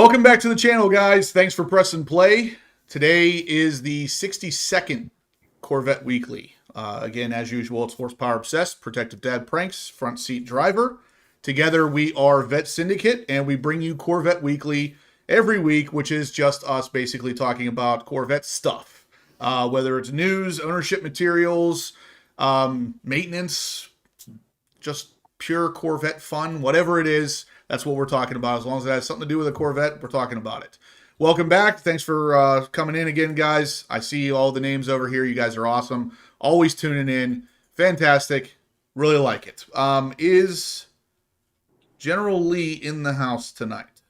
Welcome back to the channel, guys. Thanks for pressing play. Today is the 62nd Corvette Weekly. Again, as usual, it's horsepower obsessed, protective dad pranks, front seat driver. Together, we are Vet Syndicate, and we bring you Corvette Weekly every week, which is just us basically talking about Corvette stuff. Whether it's news, ownership materials, maintenance, just pure Corvette fun, whatever it is. That's what we're talking about. As long as it has something to do with a Corvette, we're talking about it. Welcome back. Thanks for coming in again, guys. I see all the names over here. You guys are awesome. Always tuning in. Fantastic. Really like it. Is General Lee in the house tonight?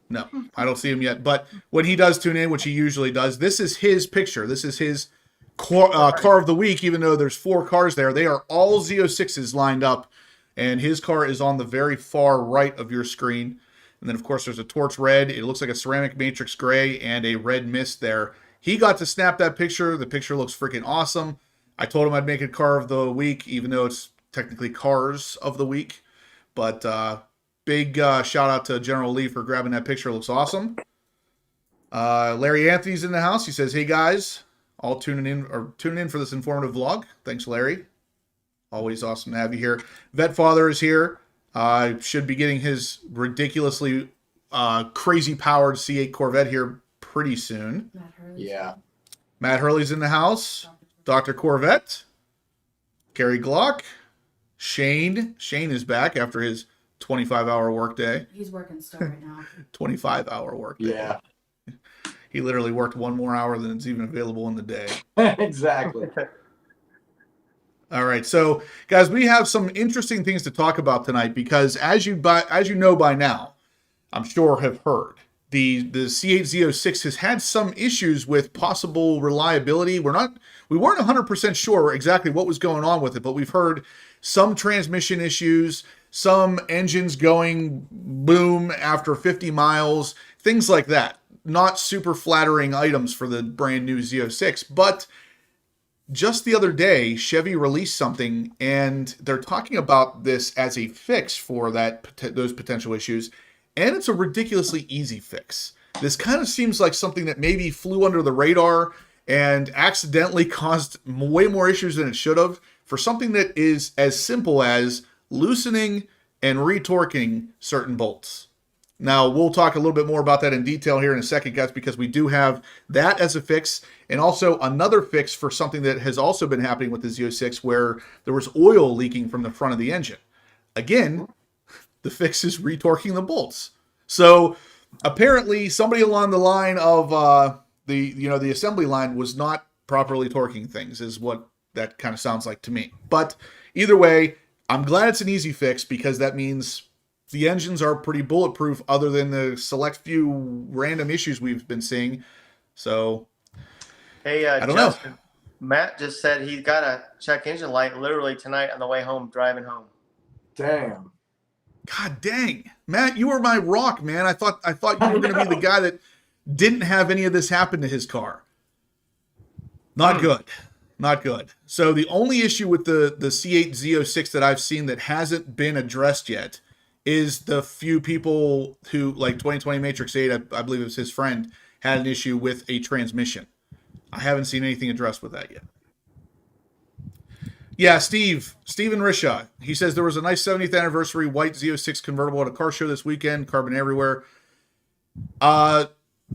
No, I don't see him yet. But when he does tune in, which he usually does, this is his picture. This is his car of the week, even though there's 4 cars there. They are all Z06's lined up. And his car is on the very far right of your screen. And then, of course, there's a torch red. It looks like a ceramic matrix gray and a red mist there. He got to snap that picture. The picture looks freaking awesome. I told him I'd make it car of the week, even though it's technically cars of the week. But big shout out to General Lee for grabbing that picture. It looks awesome. Larry Anthony's in the house. He says, "Hey guys, all tuning in for this informative vlog." Thanks, Larry. Always awesome to have you here. Vet Father is here. Should be getting his ridiculously crazy powered C8 Corvette here pretty soon. Yeah. Matt Hurley's in the house. Dr. Corvette. Carrie Glock. Shane. Shane is back after his 25-hour workday. He's working still right now. 25-hour workday. Yeah. He literally worked 1 more hour than is even available in the day. Exactly. All right, so guys, we have some interesting things to talk about tonight because as you know by now, I'm sure have heard, the C8 Z06 has had some issues with possible reliability. We weren't 100% sure exactly what was going on with it, but we've heard some transmission issues, some engines going boom after 50 miles, things like that. Not super flattering items for the brand new Z06, but just the other day, Chevy released something, and they're talking about this as a fix for those potential issues, and it's a ridiculously easy fix. This kind of seems like something that maybe flew under the radar and accidentally caused way more issues than it should have for something that is as simple as loosening and retorquing certain bolts. Now, we'll talk a little bit more about that in detail here in a second, guys, because we do have that as a fix, and also another fix for something that has also been happening with the Z06 where there was oil leaking from the front of the engine. Again, the fix is retorquing the bolts. So apparently somebody along the line of the assembly line was not properly torquing things, is what that kind of sounds like to me. But either way, I'm glad it's an easy fix because that means the engines are pretty bulletproof other than the select few random issues we've been seeing. So, hey, I don't Justin, know. Matt just said he's got a check engine light literally tonight on the way home, driving home. Damn. God dang. Matt, you were my rock, man. I thought you were going to be the guy that didn't have any of this happen to his car. Not good. Not good. So the only issue with the C8 Z06 that I've seen that hasn't been addressed yet is the few people who, like 2020 Matrix 8, I believe it was his friend, had an issue with a transmission. I haven't seen anything addressed with that yet. Yeah, Steven Risha, he says there was a nice 70th anniversary white Z06 convertible at a car show this weekend, carbon everywhere. I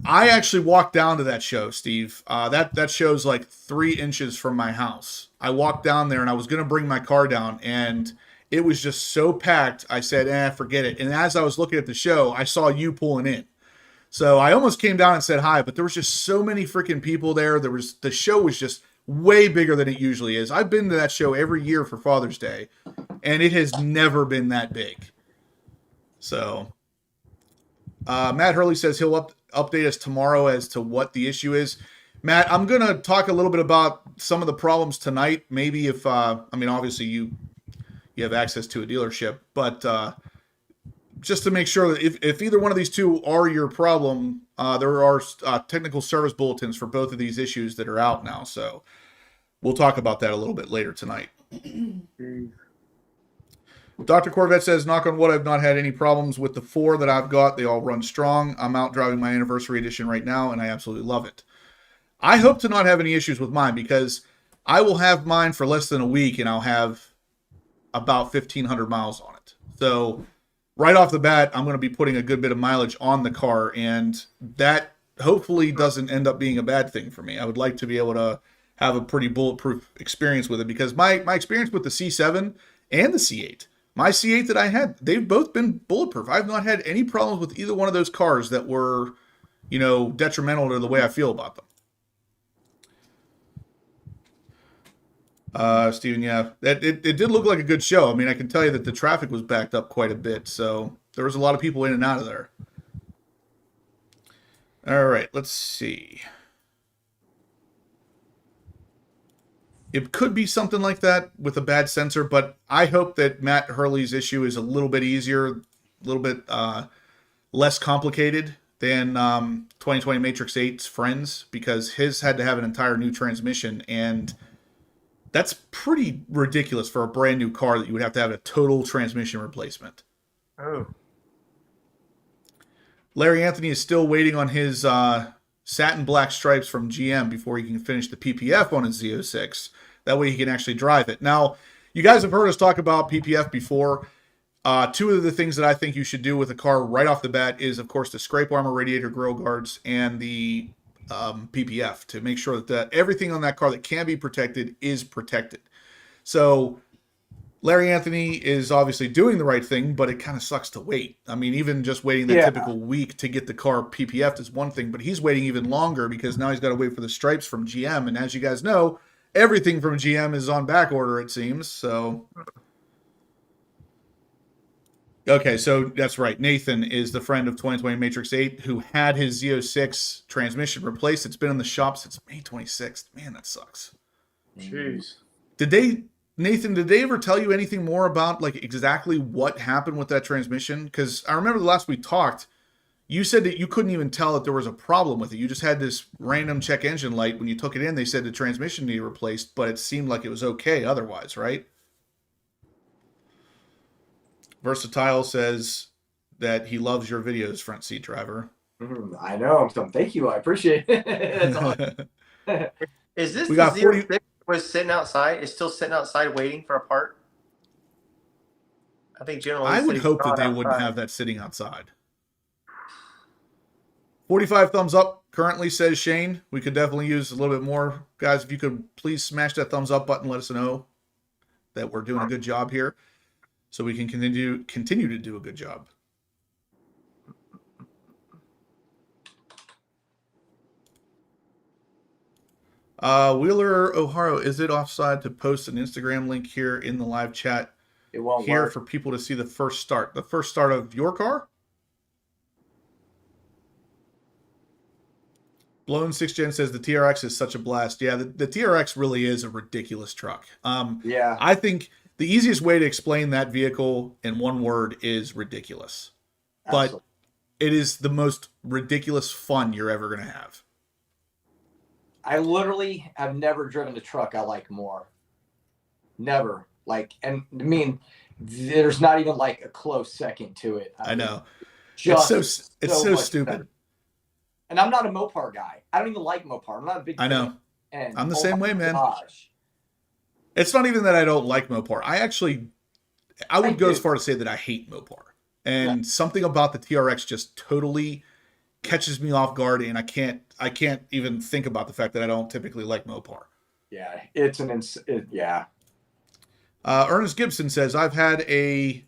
actually walked down to that show, Steve. That show's like 3 inches from my house. I walked down there and I was going to bring my car down, and it was just so packed, I said, forget it. And as I was looking at the show, I saw you pulling in. So I almost came down and said hi, but there was just so many freaking people there. The show was just way bigger than it usually is. I've been to that show every year for Father's Day, and it has never been that big. So Matt Hurley says he'll update us tomorrow as to what the issue is. Matt, I'm going to talk a little bit about some of the problems tonight. Maybe if, obviously you have access to a dealership, but just to make sure that if either one of these two are your problem, there are technical service bulletins for both of these issues that are out now. So we'll talk about that a little bit later tonight. Dr. Corvette says, knock on wood, I've not had any problems with the 4 that I've got. They all run strong. I'm out driving my anniversary edition right now, and I absolutely love it. I hope to not have any issues with mine because I will have mine for less than a week, and I'll have about 1,500 miles on it. So right off the bat, I'm going to be putting a good bit of mileage on the car, and that hopefully doesn't end up being a bad thing for me. I would like to be able to have a pretty bulletproof experience with it because my experience with the C7 and the C8, my C8 that I had, they've both been bulletproof. I've not had any problems with either one of those cars that were, detrimental to the way I feel about them. Steven, yeah, it did look like a good show. I mean, I can tell you that the traffic was backed up quite a bit, so there was a lot of people in and out of there. All right, let's see. It could be something like that with a bad sensor, but I hope that Matt Hurley's issue is a little bit easier, a little bit less complicated than 2020 Matrix 8's friends, because his had to have an entire new transmission, and that's pretty ridiculous for a brand new car that you would have to have a total transmission replacement. Oh. Larry Anthony is still waiting on his satin black stripes from GM before he can finish the PPF on his Z06. That way he can actually drive it. Now, you guys have heard us talk about PPF before. 2 of the things that I think you should do with a car right off the bat is, of course, the scrape armor radiator grill guards and the PPF to make sure that everything on that car that can be protected is protected. So Larry Anthony is obviously doing the right thing, but it kind of sucks to wait. I mean, even just waiting that typical week to get the car PPF'd is one thing, but he's waiting even longer because now he's got to wait for the stripes from GM. And as you guys know, everything from GM is on back order, it seems. So, okay, so that's right. Nathan is the friend of 2020 Matrix 8 who had his Z06 transmission replaced. It's been in the shop since May 26th. Man, that sucks. Jeez. Nathan, did they ever tell you anything more about like exactly what happened with that transmission? Because I remember the last we talked, you said that you couldn't even tell that there was a problem with it. You just had this random check engine light. When you took it in, they said the transmission needed replaced, but it seemed like it was okay otherwise, right? Versatile says that he loves your videos, front seat driver. I know. So thank you. I appreciate it. That's awesome. Is this We the got 40 Z06 was sitting outside? Is still sitting outside waiting for a part? I think generally I would hope that they wouldn't have that sitting outside. 45 thumbs up currently, says Shane. We could definitely use a little bit more. Guys, if you could please smash that thumbs up button, let us know that we're doing a good job here so we can continue to do a good job. Wheeler O'Hara, is it offside to post an Instagram link here in the live chat? It won't here work. for people to see the first start. The first start of your car? Blown 6 Gen says the TRX is such a blast. Yeah, the TRX really is a ridiculous truck. Yeah. I think the easiest way to explain that vehicle in one word is ridiculous. Absolutely. But it is the most ridiculous fun you're ever going to have. I literally have never driven a truck I like more. Never. Like, and I mean, there's not even like a close second to it. I know. Just It's so much stupid. better. And I'm not a Mopar guy. I don't even like Mopar. I'm not a big I know. fan. And I'm the same way, man. Gosh. It's not even that I don't like Mopar. I would go do. as far to say that I hate Mopar. And something about the TRX just totally catches me off guard, and I can't even think about the fact that I don't typically like Mopar. Yeah, it's yeah. Ernest Gibson says, I've had and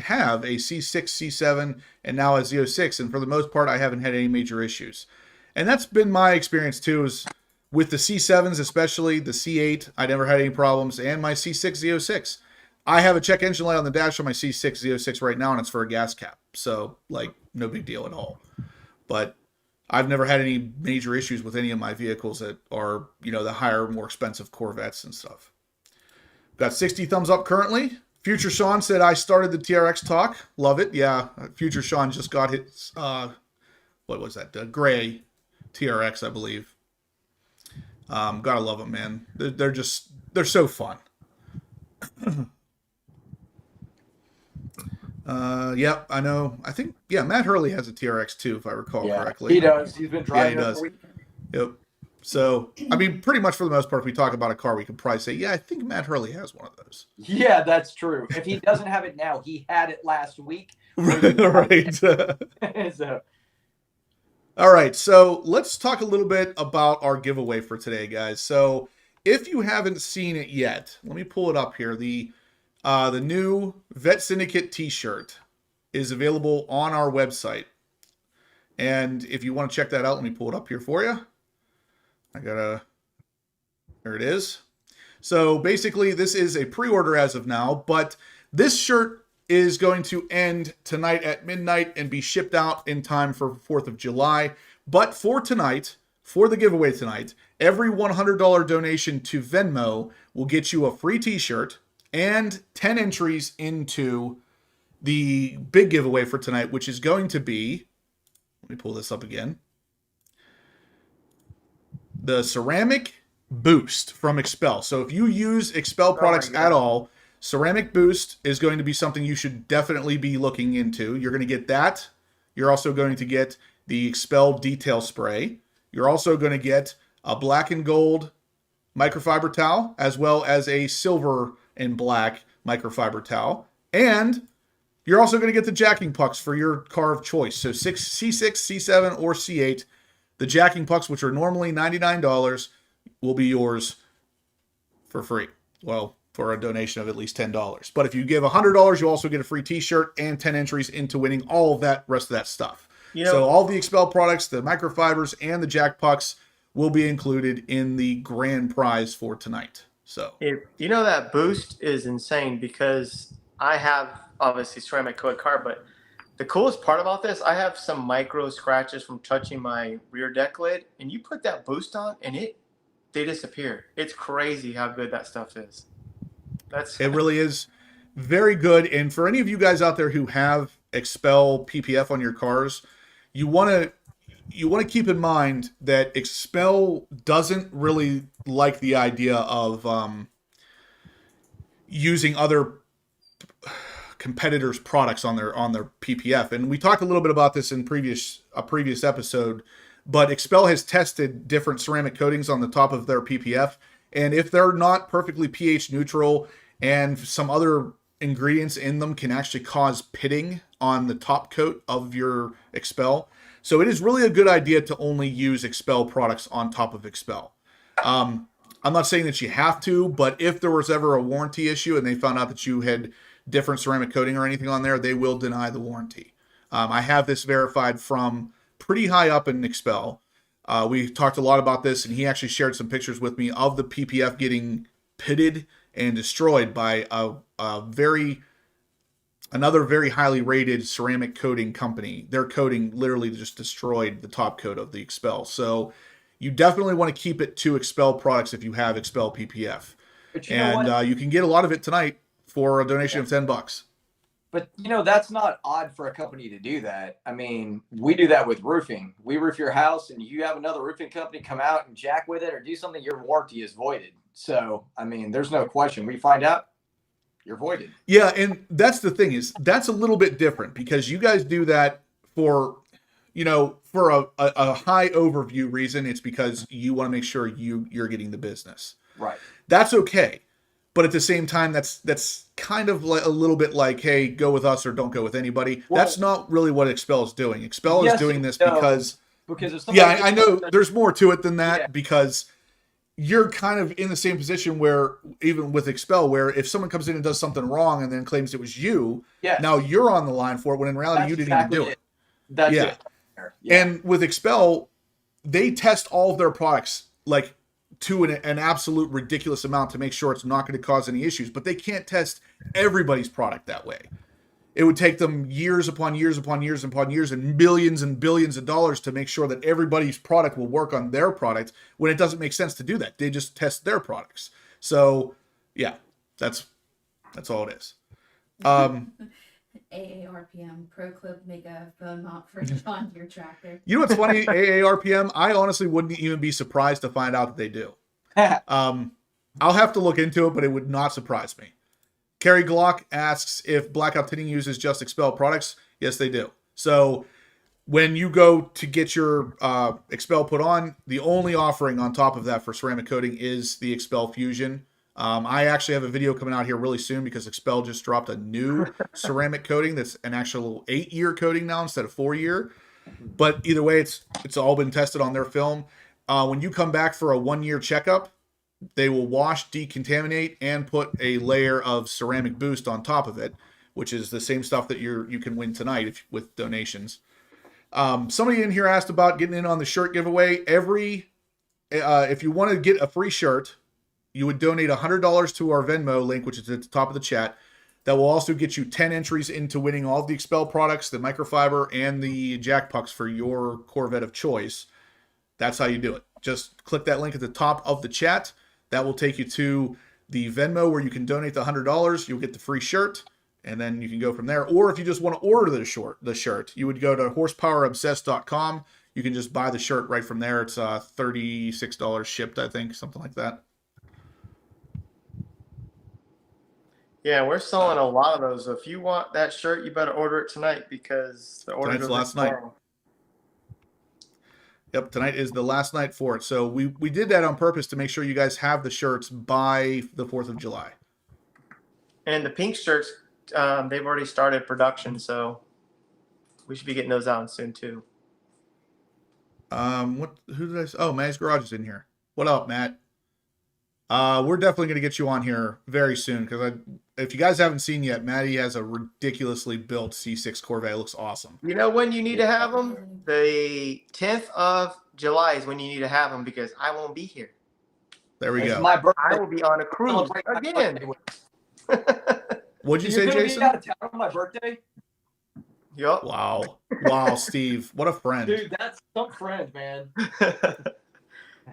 have a C6, C7, and now a Z06, and for the most part, I haven't had any major issues. And that's been my experience too, is with the C7s, especially the C8, I never had any problems, and my C6, Z06. I have a check engine light on the dash on my C6, Z06 right now, and it's for a gas cap. So, like, no big deal at all. But I've never had any major issues with any of my vehicles that are, the higher, more expensive Corvettes and stuff. Got 60 thumbs up currently. Future Sean said, I started the TRX talk. Love it. Yeah, Future Sean just got his, what was that? The gray TRX, I believe. Gotta love them, man. They're so fun. Yep, I know. I think, yeah, Matt Hurley has a TRX too, if I recall correctly. He does. He's been driving he it does. for weeks. Yep. So, I mean, pretty much for the most part, if we talk about a car, we could probably say, yeah, I think Matt Hurley has one of those. Yeah, that's true. If he doesn't have it now, he had it last week. Right. So, All right. So let's talk a little bit about our giveaway for today, guys. So if you haven't seen it yet, let me pull it up here. The new Vet Syndicate t-shirt is available on our website. And if you want to check that out, let me pull it up here for you. There it is. So basically this is a pre-order as of now, but this shirt is going to end tonight at midnight and be shipped out in time for 4th of July. But for tonight, for the giveaway tonight, every $100 donation to Venmo will get you a free t-shirt and 10 entries into the big giveaway for tonight, which is going to be, let me pull this up again, the Ceramic Boost from Expel. So if you use Expel products at all, Ceramic Boost is going to be something you should definitely be looking into. You're going to get that. You're also going to get the Expel Detail Spray. You're also going to get a black and gold microfiber towel, as well as a silver and black microfiber towel. And you're also going to get the jacking pucks for your car of choice. So C6, C7, or C8. The jacking pucks, which are normally $99, will be yours for free. Well, for a donation of at least $10. But if you give $100, you also get a free t-shirt and 10 entries into winning all of that rest of that stuff. So all the Expel products, the microfibers, and the jack pucks will be included in the grand prize for tonight. So you know that boost is insane because I have obviously ceramic coated car, but the coolest part about this, I have some micro scratches from touching my rear deck lid, and you put that boost on and they disappear. It's crazy how good that stuff is. It really is very good. And for any of you guys out there who have Expel PPF on your cars, you want to keep in mind that Expel doesn't really like the idea of using other competitors' products on their PPF. And we talked a little bit about this in a previous episode, but Expel has tested different ceramic coatings on the top of their PPF, and if they're not perfectly pH neutral and some other ingredients in them can actually cause pitting on the top coat of your Expel. So it is really a good idea to only use Expel products on top of Expel. I'm not saying that you have to, but if there was ever a warranty issue and they found out that you had different ceramic coating or anything on there, they will deny the warranty. I have this verified from pretty high up in Expel. We talked a lot about this, and he actually shared some pictures with me of the PPF getting pitted and destroyed by another very highly rated ceramic coating company. Their coating literally just destroyed the top coat of the Expel. So you definitely want to keep it to Expel products if you have Expel PPF. And you can get a lot of it tonight for a donation of $10. But, that's not odd for a company to do that. I mean, we do that with roofing. We roof your house, and you have another roofing company come out and jack with it or do something, your warranty is voided. So, I mean, there's no question. We find out, you're voided. Yeah, and that's the thing is that's a little bit different because you guys do that for a high overview reason. It's because you want to make sure you're getting the business. Right. That's okay. But at the same time, that's kind of like a little bit like, hey, go with us or don't go with anybody. Well, that's not really what Expel is doing. Expel is doing this because I know there's more to it than that because you're kind of in the same position where even with Expel, where if someone comes in and does something wrong and then claims it was you, now you're on the line for it when in reality you didn't even do it. That's it. Yeah. And with Expel, they test all of their products like to an absolute ridiculous amount to make sure it's not going to cause any issues, but they can't test everybody's product that way. It would take them years upon years upon years upon years and billions of dollars to make sure that everybody's product will work on their product when it doesn't make sense to do that. They just test their products. So yeah, that's all it is. AARPM Pro Clip make a phone mop for John Deere tractor. You know what's funny? AARPM, I honestly wouldn't even be surprised to find out that they do. I'll have to look into it, but it would not surprise me. Carrie Glock asks if Blackout Tinting uses just Expel products. Yes, they do. So when you go to get your Expel put on, the only offering on top of that for ceramic coating is the Expel Fusion. I actually have a video coming out here really soon because Expel just dropped a new ceramic coating that's an actual 8-year coating now instead of 4-year. But either way, it's all been tested on their film. When you come back for a 1-year checkup, they will wash, decontaminate, and put a layer of ceramic boost on top of it, which is the same stuff that you can win tonight with donations. Somebody in here asked about getting in on the shirt giveaway. If you want to get a free shirt, you would donate $100 to our Venmo link, which is at the top of the chat. That will also get you 10 entries into winning all of the Expel products, the microfiber, and the jack pucks for your Corvette of choice. That's how you do it. Just click that link at the top of the chat. That will take you to the Venmo where you can donate the $100. You'll get the free shirt, and then you can go from there. Or if you just want to order the shirt, you would go to horsepowerobsessed.com. You can just buy the shirt right from there. It's $36 shipped, I think, something like that. Yeah, we're selling a lot of those. So if you want that shirt, you better order it tonight because the order Tonight's goes last in night. tomorrow. Yep, tonight is the last night for it. So we did that on purpose to make sure you guys have the shirts by the 4th of July. And the pink shirts, they've already started production, so we should be getting those out soon too. Who did I say? Oh, Matt's Garage is in here. What up, Matt? We're definitely going to get you on here very soon because if you guys haven't seen yet, Matty has a ridiculously built C6 Corvette. It looks awesome. You know when you need to have them? The 10th of July is when you need to have them because I won't be here. There we It's go. my birthday. I will be on a cruise Celebrate my again. birthday. What'd you You're say, gonna Jason? be out of town on my birthday? Yup. Wow, Steve, what a friend. Dude, that's some friend, man.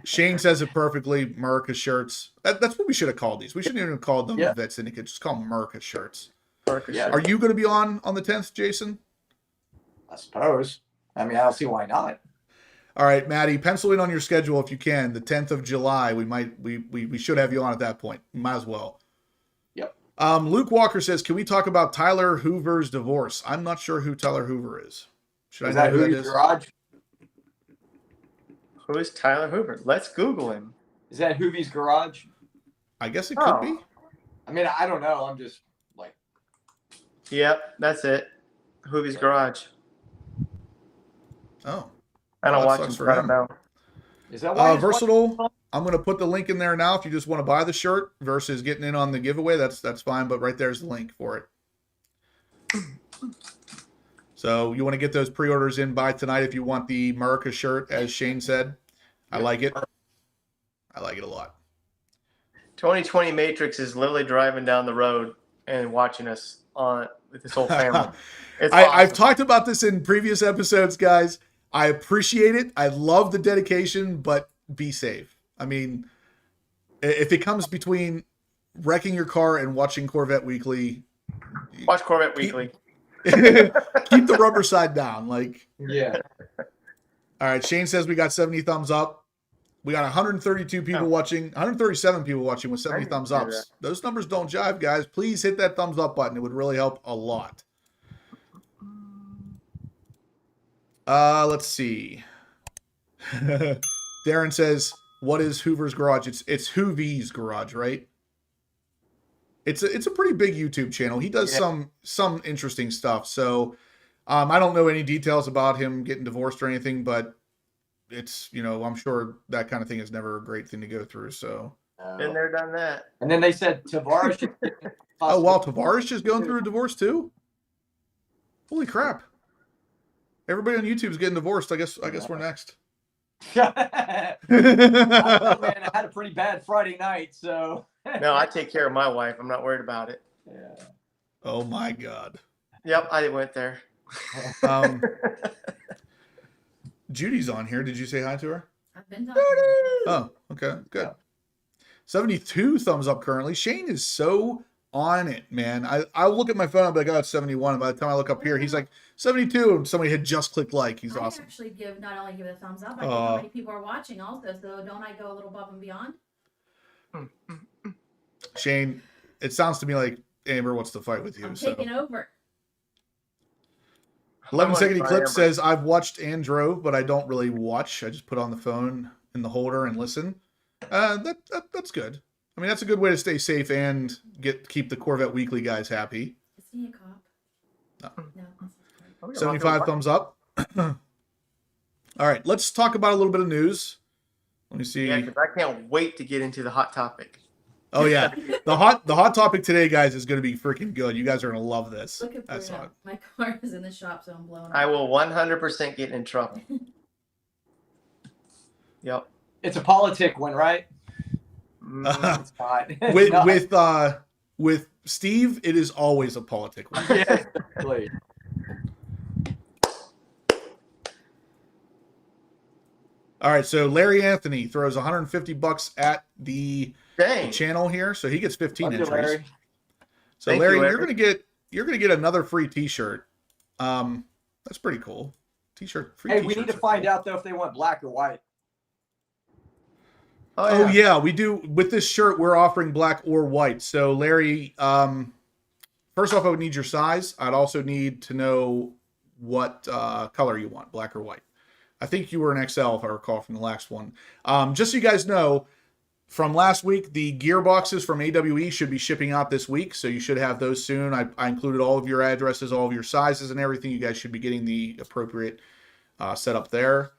Shane says it perfectly. America shirts. That's what we should have called these. We shouldn't even have called them Vet Syndicate. Just call them America shirts. Yeah. Are you going to be on the 10th, Jason? I suppose. I mean, I don't see why not. All right, Maddie, pencil in on your schedule if you can. The 10th of July, we should have you on at that point. Might as well. Yep. Luke Walker says, can we talk about Tyler Hoover's divorce? I'm not sure who Tyler Hoover is. Should Is I that know who that Hoover's is? Garage? Who is Tyler Hoover? Let's Google him. Is that Hoovy's Garage? I guess it could be. I mean, I don't know. I'm just like. Yep, that's it. Hoovy's Garage. Oh. I don't Well, that watch sucks him, for so I don't him. know. Is that why? Versatile. I'm going to put the link in there now. If you just want to buy the shirt versus getting in on the giveaway, that's fine. But right there's the link for it. So you want to get those pre-orders in by tonight if you want the America shirt, as Shane said. I like it. I like it a lot. 2020 Matrix is literally driving down the road and watching us with his whole family. It's I've awesome. talked about this in previous episodes, guys. I appreciate it. I love the dedication, but be safe. I mean, if it comes between wrecking your car and watching Corvette Weekly, Watch Corvette Weekly. keep the rubber side down. Yeah. All right, Shane says we got 70 thumbs up. We got 132 people watching, 137 people watching with 70 thumbs ups. Those numbers don't jive, guys. Please hit that thumbs up button. It would really help a lot. Let's see. Darren says, what is Hoover's Garage? It's Hoovy's Garage, right? It's a pretty big YouTube channel. He does some interesting stuff. So I don't know any details about him getting divorced or anything, but it's, I'm sure that kind of thing is never a great thing to go through. So Been there, done that. And then they said Tavares. oh wow, Tavares just going through a divorce too? Holy crap. Everybody on YouTube is getting divorced. I guess we're next. I don't know, man. I had a pretty bad Friday night, so. No, I take care of my wife. I'm not worried about it. Yeah. Oh my God. Yep, I went there. Judy's on here. Did you say hi to her? I've been talking. Oh, okay, good. 72 thumbs up currently. Shane is so on it, man. I look at my phone, I'm like, oh, it's 71. And by the time I look up here, he's like 72, and somebody had just clicked like. He's awesome. I actually not only give it a thumbs up, I know how many people are watching also, so don't I go a little above and beyond? Shane, it sounds to me like Amber wants to fight with you. I'm So taking over. 11 second I'm on Eclipse Amber. says, I've watched and drove, but I don't really watch. I just put on the phone in the holder and listen. That's good. I mean, that's a good way to stay safe and keep the Corvette Weekly guys happy. Is he a cop? No. No. Oh, yeah, 75 thumbs up. All right, let's talk about a little bit of news. Let me see. Yeah, because I can't wait to get into the hot topic. Oh yeah, the hot topic today, guys, is going to be freaking good. You guys are going to love this. Look at That's Bruno. hot. My car is in the shop, so I'm blowing I up. will 100% get in trouble. Yep. It's a politic one, right? It's not. It's not. With Steve, it is always a politic. Yeah, exactly. All right, so Larry Anthony throws $150 at the Dang. channel here, so he gets 15 Love you, entries. Larry. So Thank Larry, you, Larry. you're gonna get another free T-shirt. That's pretty cool. T-shirt. Free Hey, T-shirts we need to are find cool. out though if they want black or white. Oh yeah, we do. With this shirt, we're offering black or white. So Larry, first off, I would need your size. I'd also need to know what color you want, black or white. I think you were an XL, if I recall from the last one. Just so you guys know, from last week, the gearboxes from AWE should be shipping out this week, so you should have those soon. I included all of your addresses, all of your sizes, and everything. You guys should be getting the appropriate setup there.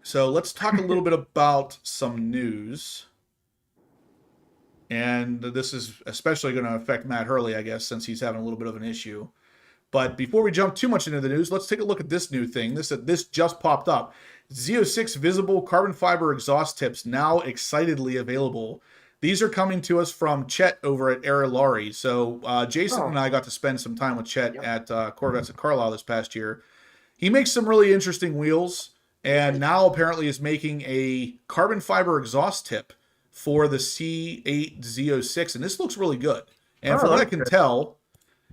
So let's talk a little bit about some news. And this is especially going to affect Matt Hurley, I guess, since he's having a little bit of an issue. But before we jump too much into the news, let's take a look at this new thing. This just popped up. Z06 visible carbon fiber exhaust tips now excitedly available. These are coming to us from Chet over at ERAY. So Jason and I got to spend some time with Chet at Corvettes at Carlisle this past year. He makes some really interesting wheels, and now apparently is making a carbon fiber exhaust tip for the C8 Z06, and this looks really good. And from what I can tell,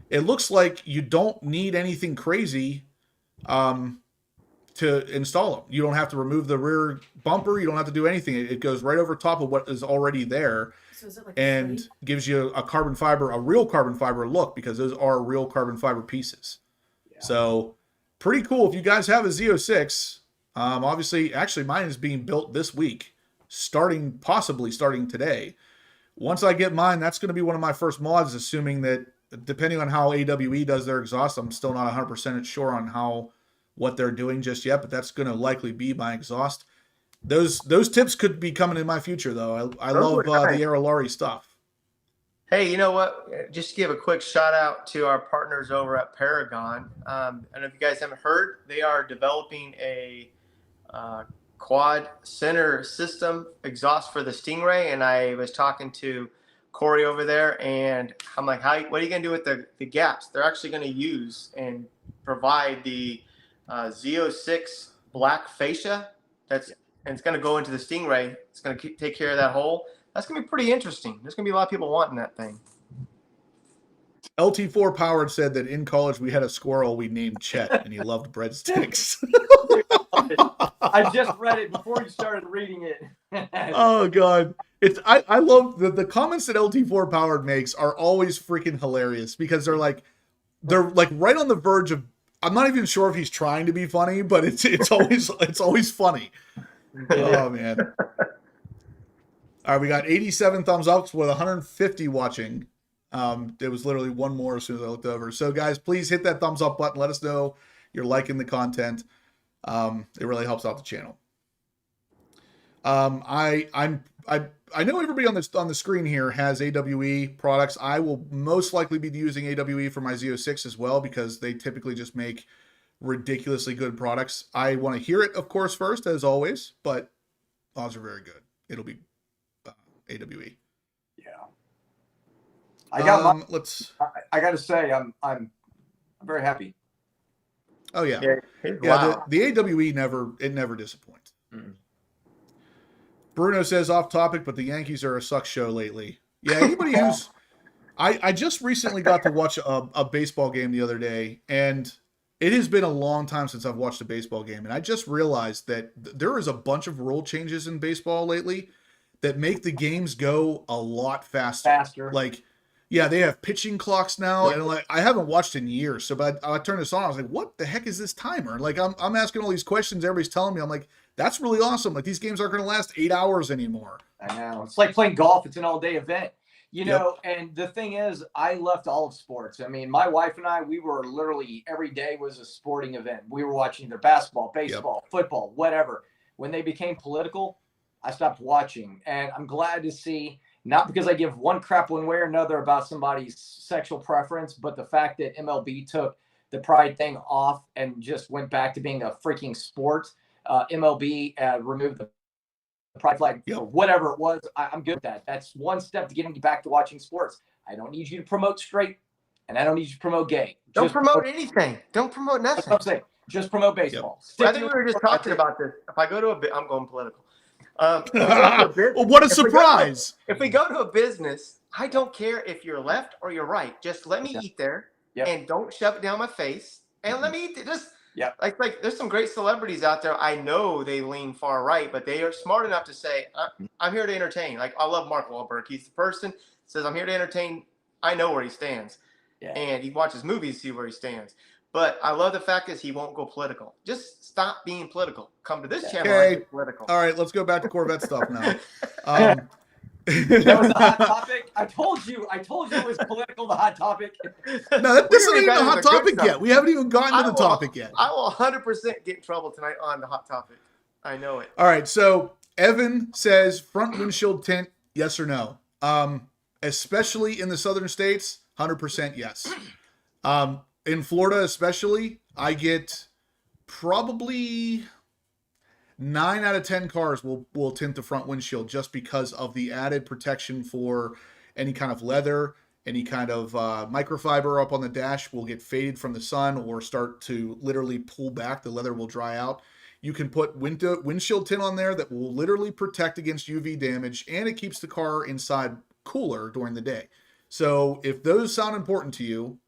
it looks like you don't need anything crazy to install them. You don't have to remove the rear bumper. You don't have to do anything. It goes right over top of what is already there, So is it like and gives you a real carbon fiber look, because those are real carbon fiber pieces. Yeah. So pretty cool. If you guys have a Z06, obviously, actually mine is being built this week, possibly starting today. Once I get mine, that's going to be one of my first mods, assuming that, depending on how AWE does their exhaust, I'm still not 100% sure on what they're doing just yet, but that's going to likely be my exhaust. Those tips could be coming in my future, though. I love the ERAY stuff. Hey, you know what? Just give a quick shout out to our partners over at Paragon. And if you guys haven't heard, they are developing a quad center system exhaust for the Stingray. And I was talking to Corey over there, and I'm like, what are you going to do with the gaps? They're actually going to use and provide the Z06 black fascia and it's going to go into the Stingray. It's going to take care of that hole. That's going to be pretty interesting. There's going to be a lot of people wanting that thing. LT4 Powered said that in college we had a squirrel we named Chet, and he loved breadsticks. I just read it before you started reading it. Oh God. I love the comments that LT4 Powered makes are always freaking hilarious, because they're like right on the verge of, I'm not even sure if he's trying to be funny, but it's always funny. Oh man. All right, we got 87 thumbs up with 150 watching. There was literally one more as soon as I looked over. So guys, please hit that thumbs up button. Let us know you're liking the content. It really helps out the channel. I know everybody on the screen here has AWE products. I will most likely be using AWE for my Z06 as well, because they typically just make ridiculously good products. I want to hear it, of course, first, as always, but odds are very good. It'll be AWE. Yeah. I got I got to say, I'm very happy. Oh yeah. Wow. The AWE never disappoints. Mm. Bruno says off topic, but the Yankees are a suck show lately. Yeah, anybody who's I just recently got to watch a baseball game the other day, and it has been a long time since I've watched a baseball game, and I just realized that there is a bunch of rule changes in baseball lately that make the games go a lot faster. Faster. Like, yeah, they have pitching clocks now, Yeah. and like I haven't watched in years. So, but I turned this on. I was like, "What the heck is this timer?" Like, I'm asking all these questions. Everybody's telling me. I'm like, "That's really awesome." Like, these games aren't going to last 8 hours anymore. I know. It's like playing golf. It's an all-day event. You know, and the thing is, I left all of sports. I mean, my wife and I, we were literally every day was a sporting event. We were watching either basketball, baseball, football, whatever. When they became political, I stopped watching. And I'm glad to see, not because I give one crap one way or another about somebody's sexual preference, but the fact that MLB took the pride thing off and just went back to being a freaking sport. MLB removed the pride flag or whatever it was. I'm good with that. That's one step to getting you back to watching sports. I don't need you to promote straight, and I don't need you to promote gay. Don't promote anything. Don't promote nothing. That's what I'm saying. Just promote baseball. I think we were just talking about this. If I go to I'm going political. Well, what a surprise! If we go to a business, I don't care if you're left or you're right. Just let me eat there, and don't shove it down my face, and let me eat it. Just like there's some great celebrities out there. I know they lean far right, but they are smart enough to say, "I'm here to entertain." Like I love Mark Wahlberg. He's the person says, "I'm here to entertain." I know where he stands, and he watches movies, see where he stands. But I love the fact that he won't go political. Just stop being political. Come to this channel and get political. All right, let's go back to Corvette stuff now. That was the hot topic. I told you it was political, the hot topic. No, this isn't even the hot topic yet. We haven't even gotten to the topic yet. I will 100% get in trouble tonight on the hot topic. I know it. All right, so Evan says front windshield tint, yes or no? Especially in the southern states, 100% yes. In Florida especially, I get probably 9 out of 10 cars will tint the front windshield just because of the added protection for any kind of leather, any kind of microfiber up on the dash will get faded from the sun or start to literally pull back. The leather will dry out. You can put windshield tint on there that will literally protect against UV damage, and it keeps the car inside cooler during the day. So if those sound important to you,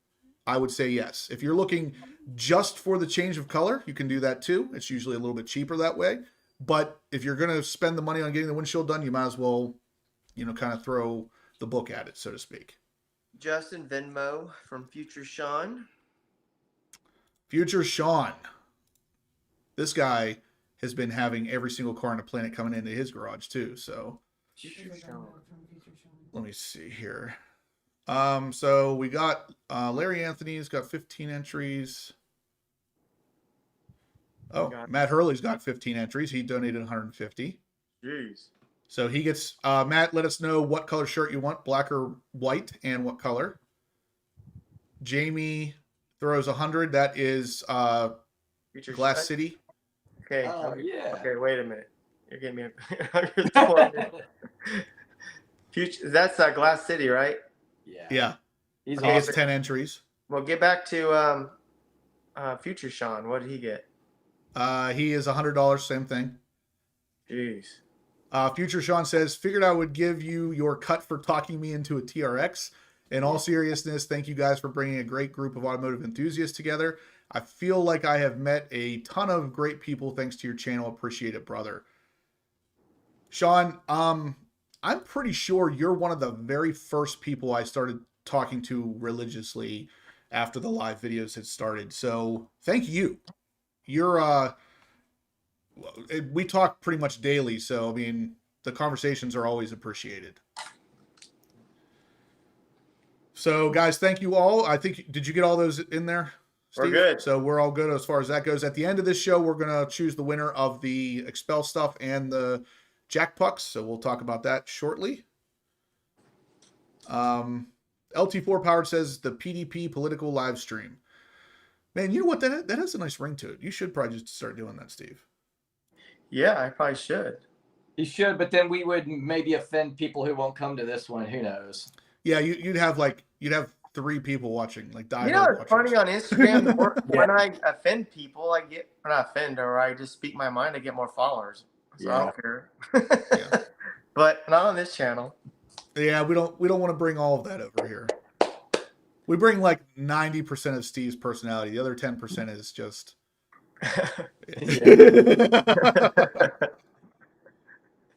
I would say yes. If you're looking just for the change of color, you can do that too. It's usually a little bit cheaper that way. But if you're going to spend the money on getting the windshield done, you might as well, kind of throw the book at it, so to speak. Justin Venmo from Future Sean. Future Sean. This guy has been having every single car on the planet coming into his garage too. So let me see here. So we got Larry Anthony's got 15 entries. Oh, Matt Hurley's got 15 entries. He donated 150. Jeez. So he gets Matt, let us know what color shirt you want, black or white, and what color. Jamie throws 100. That is Glass City. Okay. Oh, yeah. Okay, wait a minute. You're getting me. Future. That's Glass City, right? Yeah. He's He gets 10 entries. Well, get back to Future Sean. What did he get? He is $100. Same thing. Jeez. Future Sean says, figured I would give you your cut for talking me into a TRX. In all seriousness, thank you guys for bringing a great group of automotive enthusiasts together. I feel like I have met a ton of great people thanks to your channel. Appreciate it, brother. Sean, I'm pretty sure you're one of the very first people I started talking to religiously after the live videos had started. So thank you. You're, we talk pretty much daily. So, I mean, the conversations are always appreciated. So guys, thank you all. I think, did you get all those in there, Steve? We're good. So we're all good as far as that goes. At the end of this show, we're going to choose the winner of the Expel stuff and the Jack Pucks. So we'll talk about that shortly. LT4 Powered says the PDP political live stream. Man, you know what? That has a nice ring to it. You should probably just start doing that, Steve. Yeah, I probably should. You should, but then we would maybe offend people who won't come to this one. Who knows? Yeah, you'd have 3 people watching, like die. You know, it's funny on Instagram. When I offend people, I get, or not offend, or I just speak my mind, I get more followers. So I don't care. Yeah. But not on this channel. Yeah, we don't want to bring all of that over here. We bring like 90% of Steve's personality. The other 10% is just.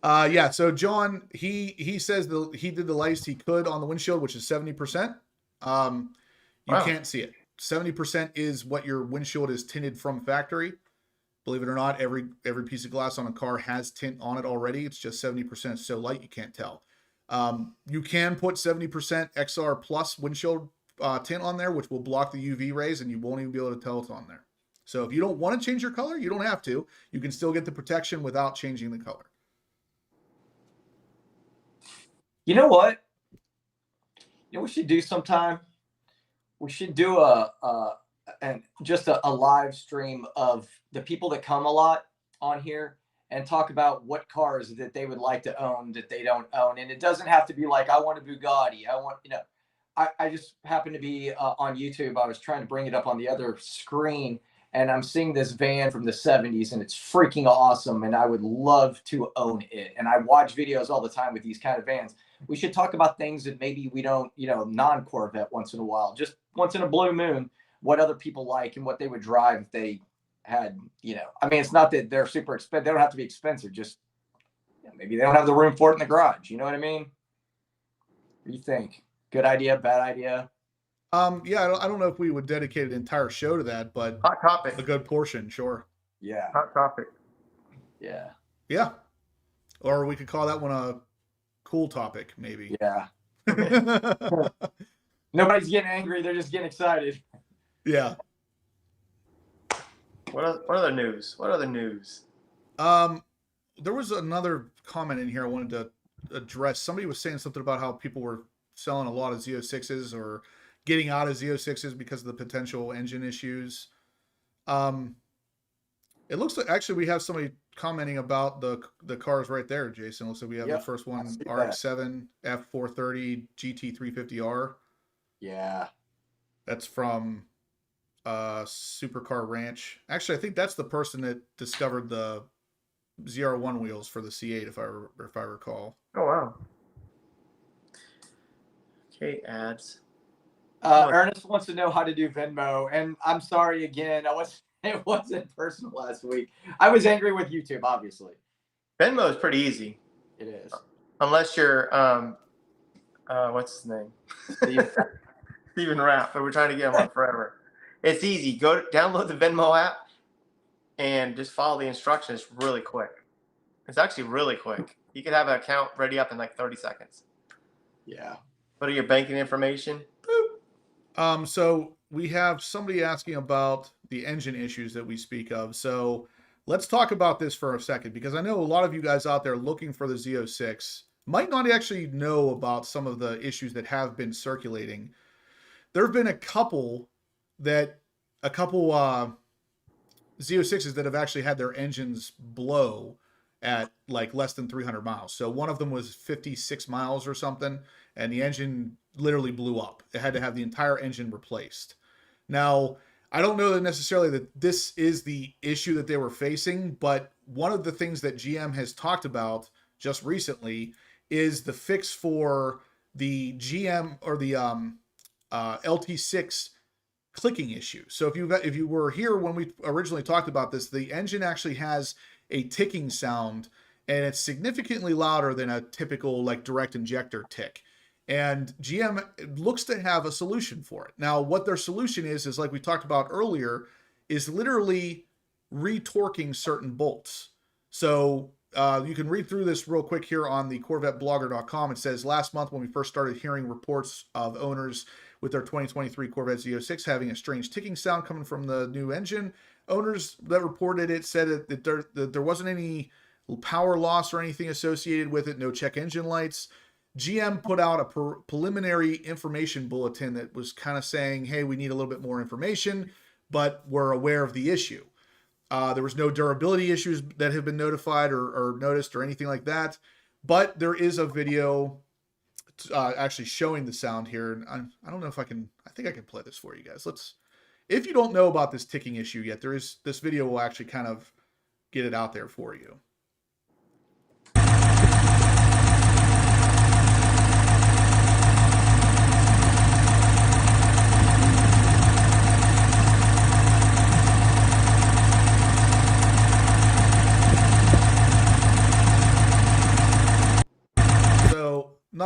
Yeah. So John, he says he did the lightest he could on the windshield, which is 70%. You Wow. can't see it. 70% is what your windshield is tinted from factory. Believe it or not, every piece of glass on a car has tint on it already. It's just 70% so light you can't tell. You can put 70% XR plus windshield tint on there, which will block the UV rays, and you won't even be able to tell it's on there. So if you don't want to change your color, you don't have to. You can still get the protection without changing the color. You know what? You know what we should do sometime? We should do just a live stream of the people that come a lot on here and talk about what cars that they would like to own that they don't own. And it doesn't have to be like, I want a Bugatti. I want, you know, I just happened to be on YouTube. I was trying to bring it up on the other screen, and I'm seeing this van from the 70s, and it's freaking awesome. And I would love to own it. And I watch videos all the time with these kind of vans. We should talk about things that maybe we don't, you know, non-Corvette once in a while, just once in a blue moon, what other people like and what they would drive if they had, you know, I mean, it's not that they're super expensive. They don't have to be expensive. Just, you know, maybe they don't have the room for it in the garage. You know what I mean? What do you think? Good idea, bad idea? Yeah, I don't know if we would dedicate an entire show to that, but Hot topic. a good portion, sure. Yeah. Hot topic. Yeah. Yeah. Or we could call that one a cool topic, maybe. Yeah. Nobody's getting angry. They're just getting excited. Yeah. What other news? What other news? There was another comment in here I wanted to address. Somebody was saying something about how people were selling a lot of Z06s or getting out of Z06s because of the potential engine issues. It looks like actually we have somebody commenting about the cars right there, Jason. Looks like we have the first one, RX-7 F430 GT350R. Yeah. That's from Supercar Ranch. Actually, I think that's the person that discovered the ZR1 wheels for the C8, if I recall. Oh wow. Okay, ads. Ernest wants to know how to do Venmo, and I'm sorry again. It wasn't personal last week. I was angry with YouTube, obviously. Venmo is pretty easy. It is. Unless you're what's his name? Steven Rapp, but we're trying to get him on forever. It's easy. Go download the Venmo app and just follow the instructions really quick. It's actually really quick. You can have an account ready up in like 30 seconds. Yeah. Put in your banking information. Boop. So we have somebody asking about the engine issues that we speak of. So let's talk about this for a second, because I know a lot of you guys out there looking for the Z06 might not actually know about some of the issues that have been circulating. There have been a couple Z06s that have actually had their engines blow at like less than 300 miles. So one of them was 56 miles or something, and the engine literally blew up. It had to have the entire engine replaced. Now, I don't know necessarily that this is the issue that they were facing, but one of the things that GM has talked about just recently is the fix for the GM or the LT6 clicking issue. So if you were here when we originally talked about this, the engine actually has a ticking sound, and it's significantly louder than a typical like direct injector tick. And GM looks to have a solution for it. Now, what their solution is like we talked about earlier, is literally retorquing certain bolts. So you can read through this real quick here on the CorvetteBlogger.com. It says, last month when we first started hearing reports of owners with their 2023 Corvette Z06 having a strange ticking sound coming from the new engine, owners that reported it said that there wasn't any power loss or anything associated with it, no check engine lights. GM put out a preliminary information bulletin that was kind of saying, hey, we need a little bit more information, but we're aware of the issue. There was no durability issues that have been notified or noticed or anything like that. But there is a video actually showing the sound here. And I don't know if I think I can play this for you guys. If you don't know about this ticking issue yet, this video will actually kind of get it out there for you.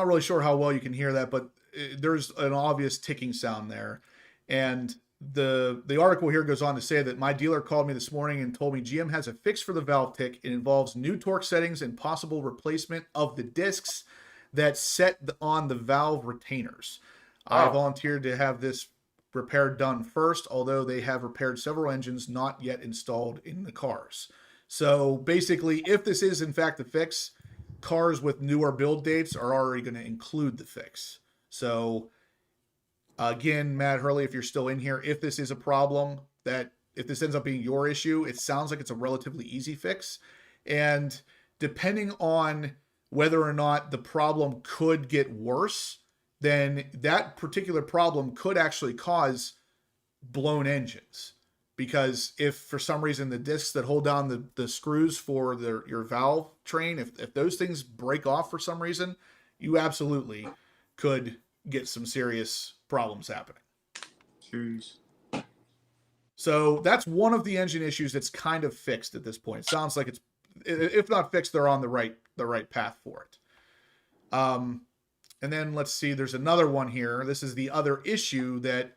not really sure how well you can hear that, but there's an obvious ticking sound there. And the article here goes on to say that my dealer called me this morning and told me GM has a fix for the valve tick. It involves new torque settings and possible replacement of the discs that set on the valve retainers. I volunteered to have this repair done first, although they have repaired several engines not yet installed in the cars. So basically, if this is in fact the fix, cars with newer build dates are already going to include the fix. So again, Matt Hurley, if you're still in here, if this is a problem, that if this ends up being your issue, it sounds like it's a relatively easy fix. And depending on whether or not the problem could get worse, then that particular problem could actually cause blown engines. Because if for some reason the discs that hold down the screws for your valve train, if those things break off for some reason, you absolutely could get some serious problems happening. Jeez. So that's one of the engine issues that's kind of fixed at this point. It sounds like it's, if not fixed, they're on the right path for it. And then let's see, there's another one here. This is the other issue that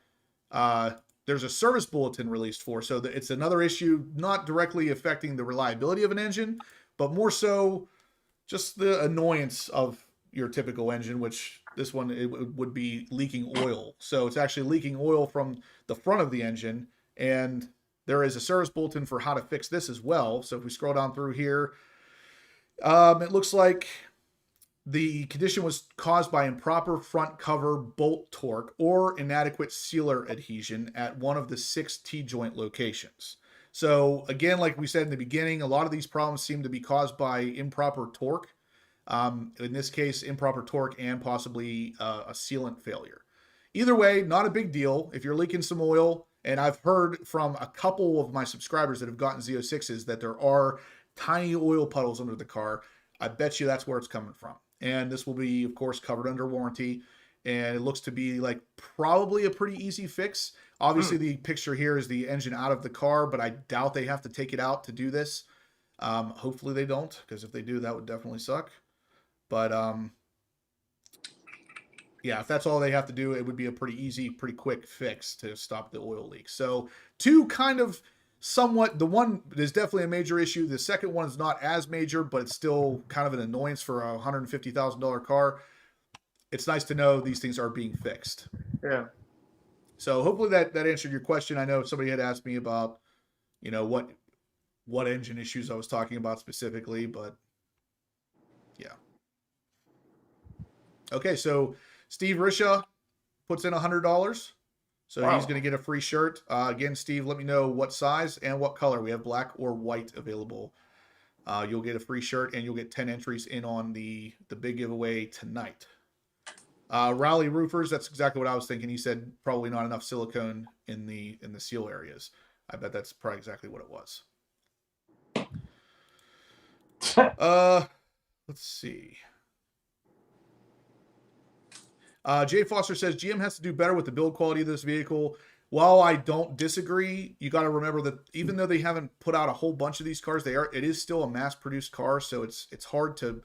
there's a service bulletin released for. So it's another issue not directly affecting the reliability of an engine, but more so just the annoyance of your typical engine, which this one it would be leaking oil. So it's actually leaking oil from the front of the engine, and there is a service bulletin for how to fix this as well. So if we scroll down through here, it looks like the condition was caused by improper front cover bolt torque or inadequate sealer adhesion at one of the 6 T-joint locations. So again, like we said in the beginning, a lot of these problems seem to be caused by improper torque. In this case, improper torque and possibly a sealant failure. Either way, not a big deal. If you're leaking some oil, and I've heard from a couple of my subscribers that have gotten Z06's that there are tiny oil puddles under the car, I bet you that's where it's coming from. And this will be, of course, covered under warranty. And it looks to be like probably a pretty easy fix. Obviously, the picture here is the engine out of the car, but I doubt they have to take it out to do this. Hopefully they don't, because if they do, that would definitely suck. But yeah, if that's all they have to do, it would be a pretty easy, pretty quick fix to stop the oil leak. So two kind of somewhat, the one is definitely a major issue. The second one is not as major, but it's still kind of an annoyance for a $150,000 car. It's nice to know these things are being fixed. Yeah. So hopefully that answered your question. I know somebody had asked me about, you know, what engine issues I was talking about specifically, but yeah. Okay, so Steve Risha puts in $100. So Wow. He's going to get a free shirt. Again, Steve, let me know what size and what color. We have black or white available. You'll get a free shirt, and you'll get 10 entries in on the big giveaway tonight. Raleigh Roofers, that's exactly what I was thinking. He said probably not enough silicone in the seal areas. I bet that's probably exactly what it was. Let's see. Jay Foster says GM has to do better with the build quality of this vehicle. While I don't disagree, you got to remember that even though they haven't put out a whole bunch of these cars, it is still a mass-produced car, so it's hard to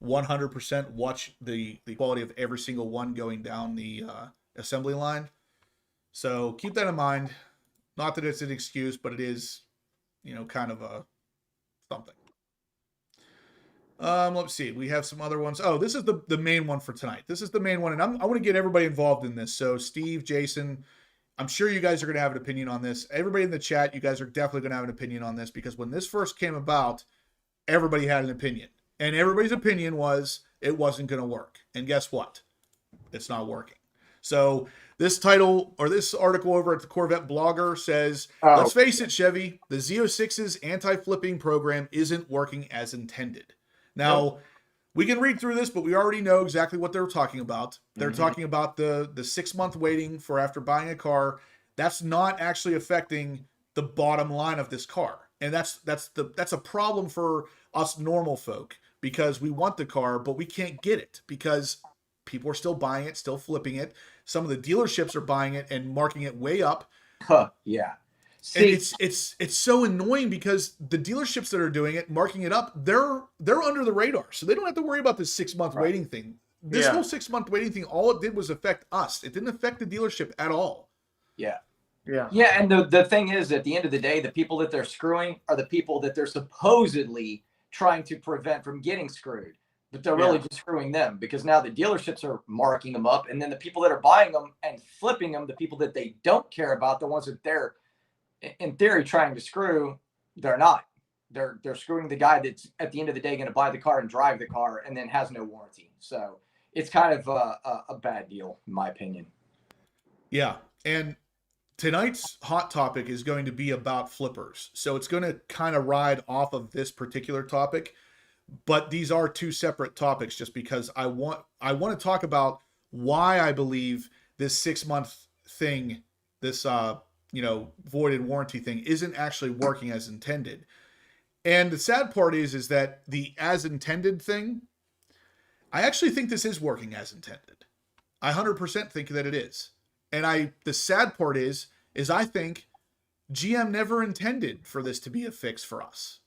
100% watch the quality of every single one going down the assembly line. So keep that in mind. Not that it's an excuse, but it is, you know, kind of a something. Let's see. We have some other ones. Oh, this is the main one for tonight. This is the main one, and I want to get everybody involved in this. So Steve, Jason, I'm sure you guys are going to have an opinion on this. Everybody in the chat, you guys are definitely going to have an opinion on this, because when this first came about, everybody had an opinion. And everybody's opinion was it wasn't going to work. And guess what? It's not working. So this title, or this article over at the Corvette Blogger says, let's face it, Chevy, the Z06's anti-flipping program isn't working as intended. Now, we can read through this, but we already know exactly what they're talking about. They're talking about the 6-month waiting for after buying a car. That's not actually affecting the bottom line of this car. And that's a problem for us normal folk, because we want the car, but we can't get it because people are still buying it, still flipping it. Some of the dealerships are buying it and marking it way up. Yeah. See, and it's so annoying because the dealerships that are doing it, marking it up, they're under the radar, so they don't have to worry about this 6-month waiting thing. this whole 6-month waiting thing, all it did was affect us. It didn't affect the dealership at all. Yeah. Yeah. Yeah. And the thing is, at the end of the day, the people that they're screwing are the people that they're supposedly trying to prevent from getting screwed. But they're really just screwing them, because now the dealerships are marking them up. And then the people that are buying them and flipping them, the people that they don't care about, the ones that they're, in theory, trying to screw, they're not. They're screwing the guy that's at the end of the day going to buy the car and drive the car and then has no warranty. So it's kind of a bad deal, in my opinion. Yeah. And tonight's hot topic is going to be about flippers. So it's going to kind of ride off of this particular topic, but these are two separate topics, just because I want to talk about why I believe this 6-month thing, this voided warranty thing, isn't actually working as intended. And the sad part is that the as intended thing, I actually think this is working as intended. I 100% think that it is. And the sad part is I think GM never intended for this to be a fix for us.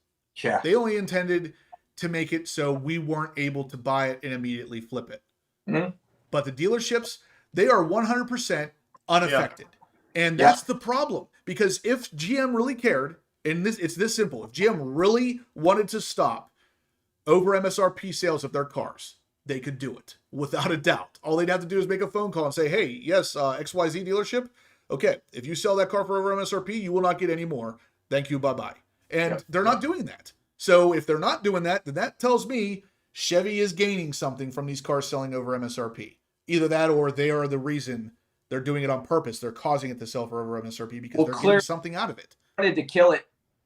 Yeah. They only intended to make it so we weren't able to buy it and immediately flip it. Mm-hmm. But the dealerships, they are 100% unaffected. Yeah. And that's the problem. Because if GM really cared, and it's this simple, if GM really wanted to stop over MSRP sales of their cars, they could do it without a doubt. All they'd have to do is make a phone call and say, hey, yes, XYZ dealership, okay, if you sell that car for over MSRP, you will not get any more. Thank you, bye-bye. And they're not doing that. So if they're not doing that, then that tells me Chevy is gaining something from these cars selling over MSRP. Either that, or they are the reason. They're doing it on purpose. They're causing it to sell for over MSRP because they're getting something out of it. Wanted to kill it.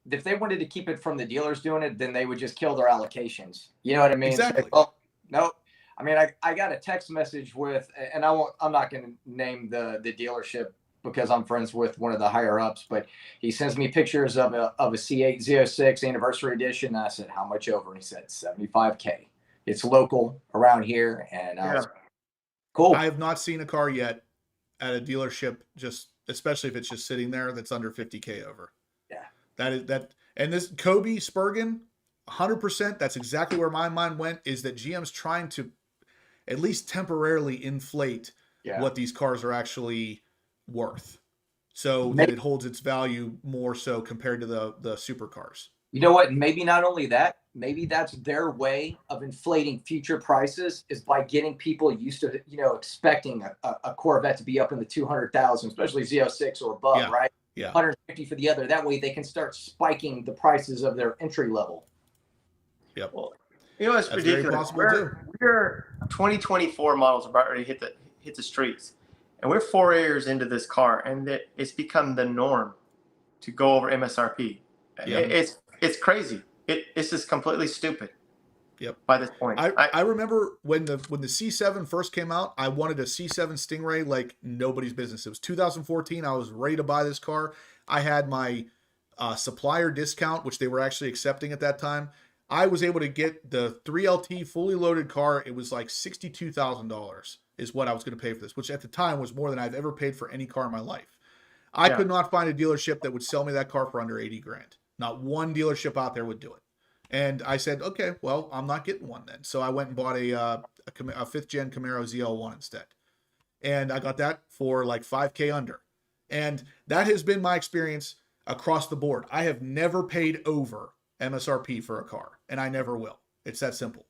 If they wanted to keep it from the dealers doing it, then they would just kill their allocations. You know what I mean? Exactly. Like, oh, no. I mean, I got a text message with, and I'm not going to name the dealership because I'm friends with one of the higher ups, but he sends me pictures of a C8 Z06 anniversary edition. And I said, how much over? And he said, $75K. It's local around here. And I was like, cool. I have not seen a car yet at a dealership, just especially if it's just sitting there, that's under 50K over. Yeah. That. And this Kobe Spurgeon, 100%, that's exactly where my mind went, is that GM's trying to at least temporarily inflate what these cars are actually worth, so that it holds its value more so compared to the supercars. You know what? Maybe not only that, maybe that's their way of inflating future prices, is by getting people used to, expecting a Corvette to be up in the 200,000, especially Z06 or above, right? Yeah. 150 for the other. That way they can start spiking the prices of their entry level. Yep. Well, it's That's ridiculous. We're 2024 models are about ready to hit the streets, and we're 4 years into this car, and it's become the norm to go over MSRP. Yeah. It's crazy. It's just completely stupid. Yep. By this point, I remember when the C7 first came out, I wanted a C7 Stingray like nobody's business. It was 2014. I was ready to buy this car. I had my supplier discount, which they were actually accepting at that time. I was able to get the 3LT fully loaded car. It was like $62,000 is what I was going to pay for this, which at the time was more than I've ever paid for any car in my life. I could not find a dealership that would sell me that car for under 80 grand. Not one dealership out there would do it. And I said, okay, well, I'm not getting one then. So I went and bought a 5th gen Camaro ZL1 instead. And I got that for like 5K under. And that has been my experience across the board. I have never paid over MSRP for a car, and I never will. It's that simple.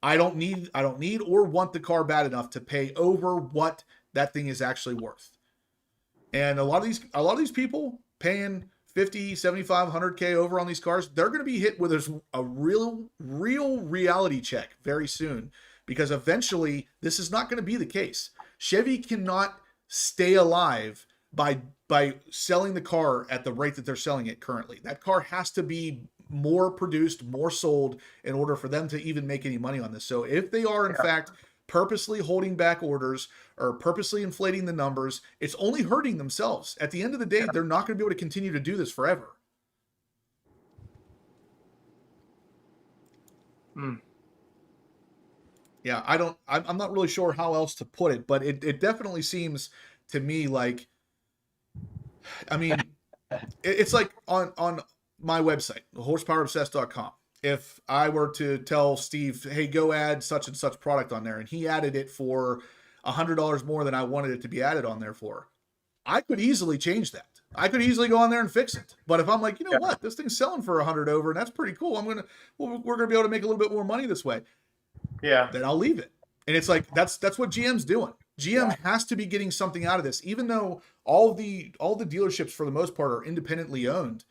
I don't need or want the car bad enough to pay over what that thing is actually worth. And a lot of these people paying 50, 75, 100K over on these cars, they're going to be hit with a real reality check very soon, because eventually this is not going to be the case. Chevy cannot stay alive by selling the car at the rate that they're selling it currently. That car has to be more produced, more sold in order for them to even make any money on this. So if they are in fact purposely holding back orders or purposely inflating the numbers, it's only hurting themselves. At the end of the day, they're not going to be able to continue to do this forever. Yeah, I'm not really sure how else to put it, but it definitely seems to me like, I mean, it's like on my website, horsepowerobsessed.com. if I were to tell Steve, hey, go add such and such product on there, and he added it for $100 more than I wanted it to be added on there for, I could easily change that. I could easily go on there and fix it. But if I'm like, you know what, this thing's selling for 100 over, and that's pretty cool. We're gonna be able to make a little bit more money this way. Yeah. Then I'll leave it. And it's like that's what GM's doing. GM has to be getting something out of this, even though all the dealerships for the most part are independently owned.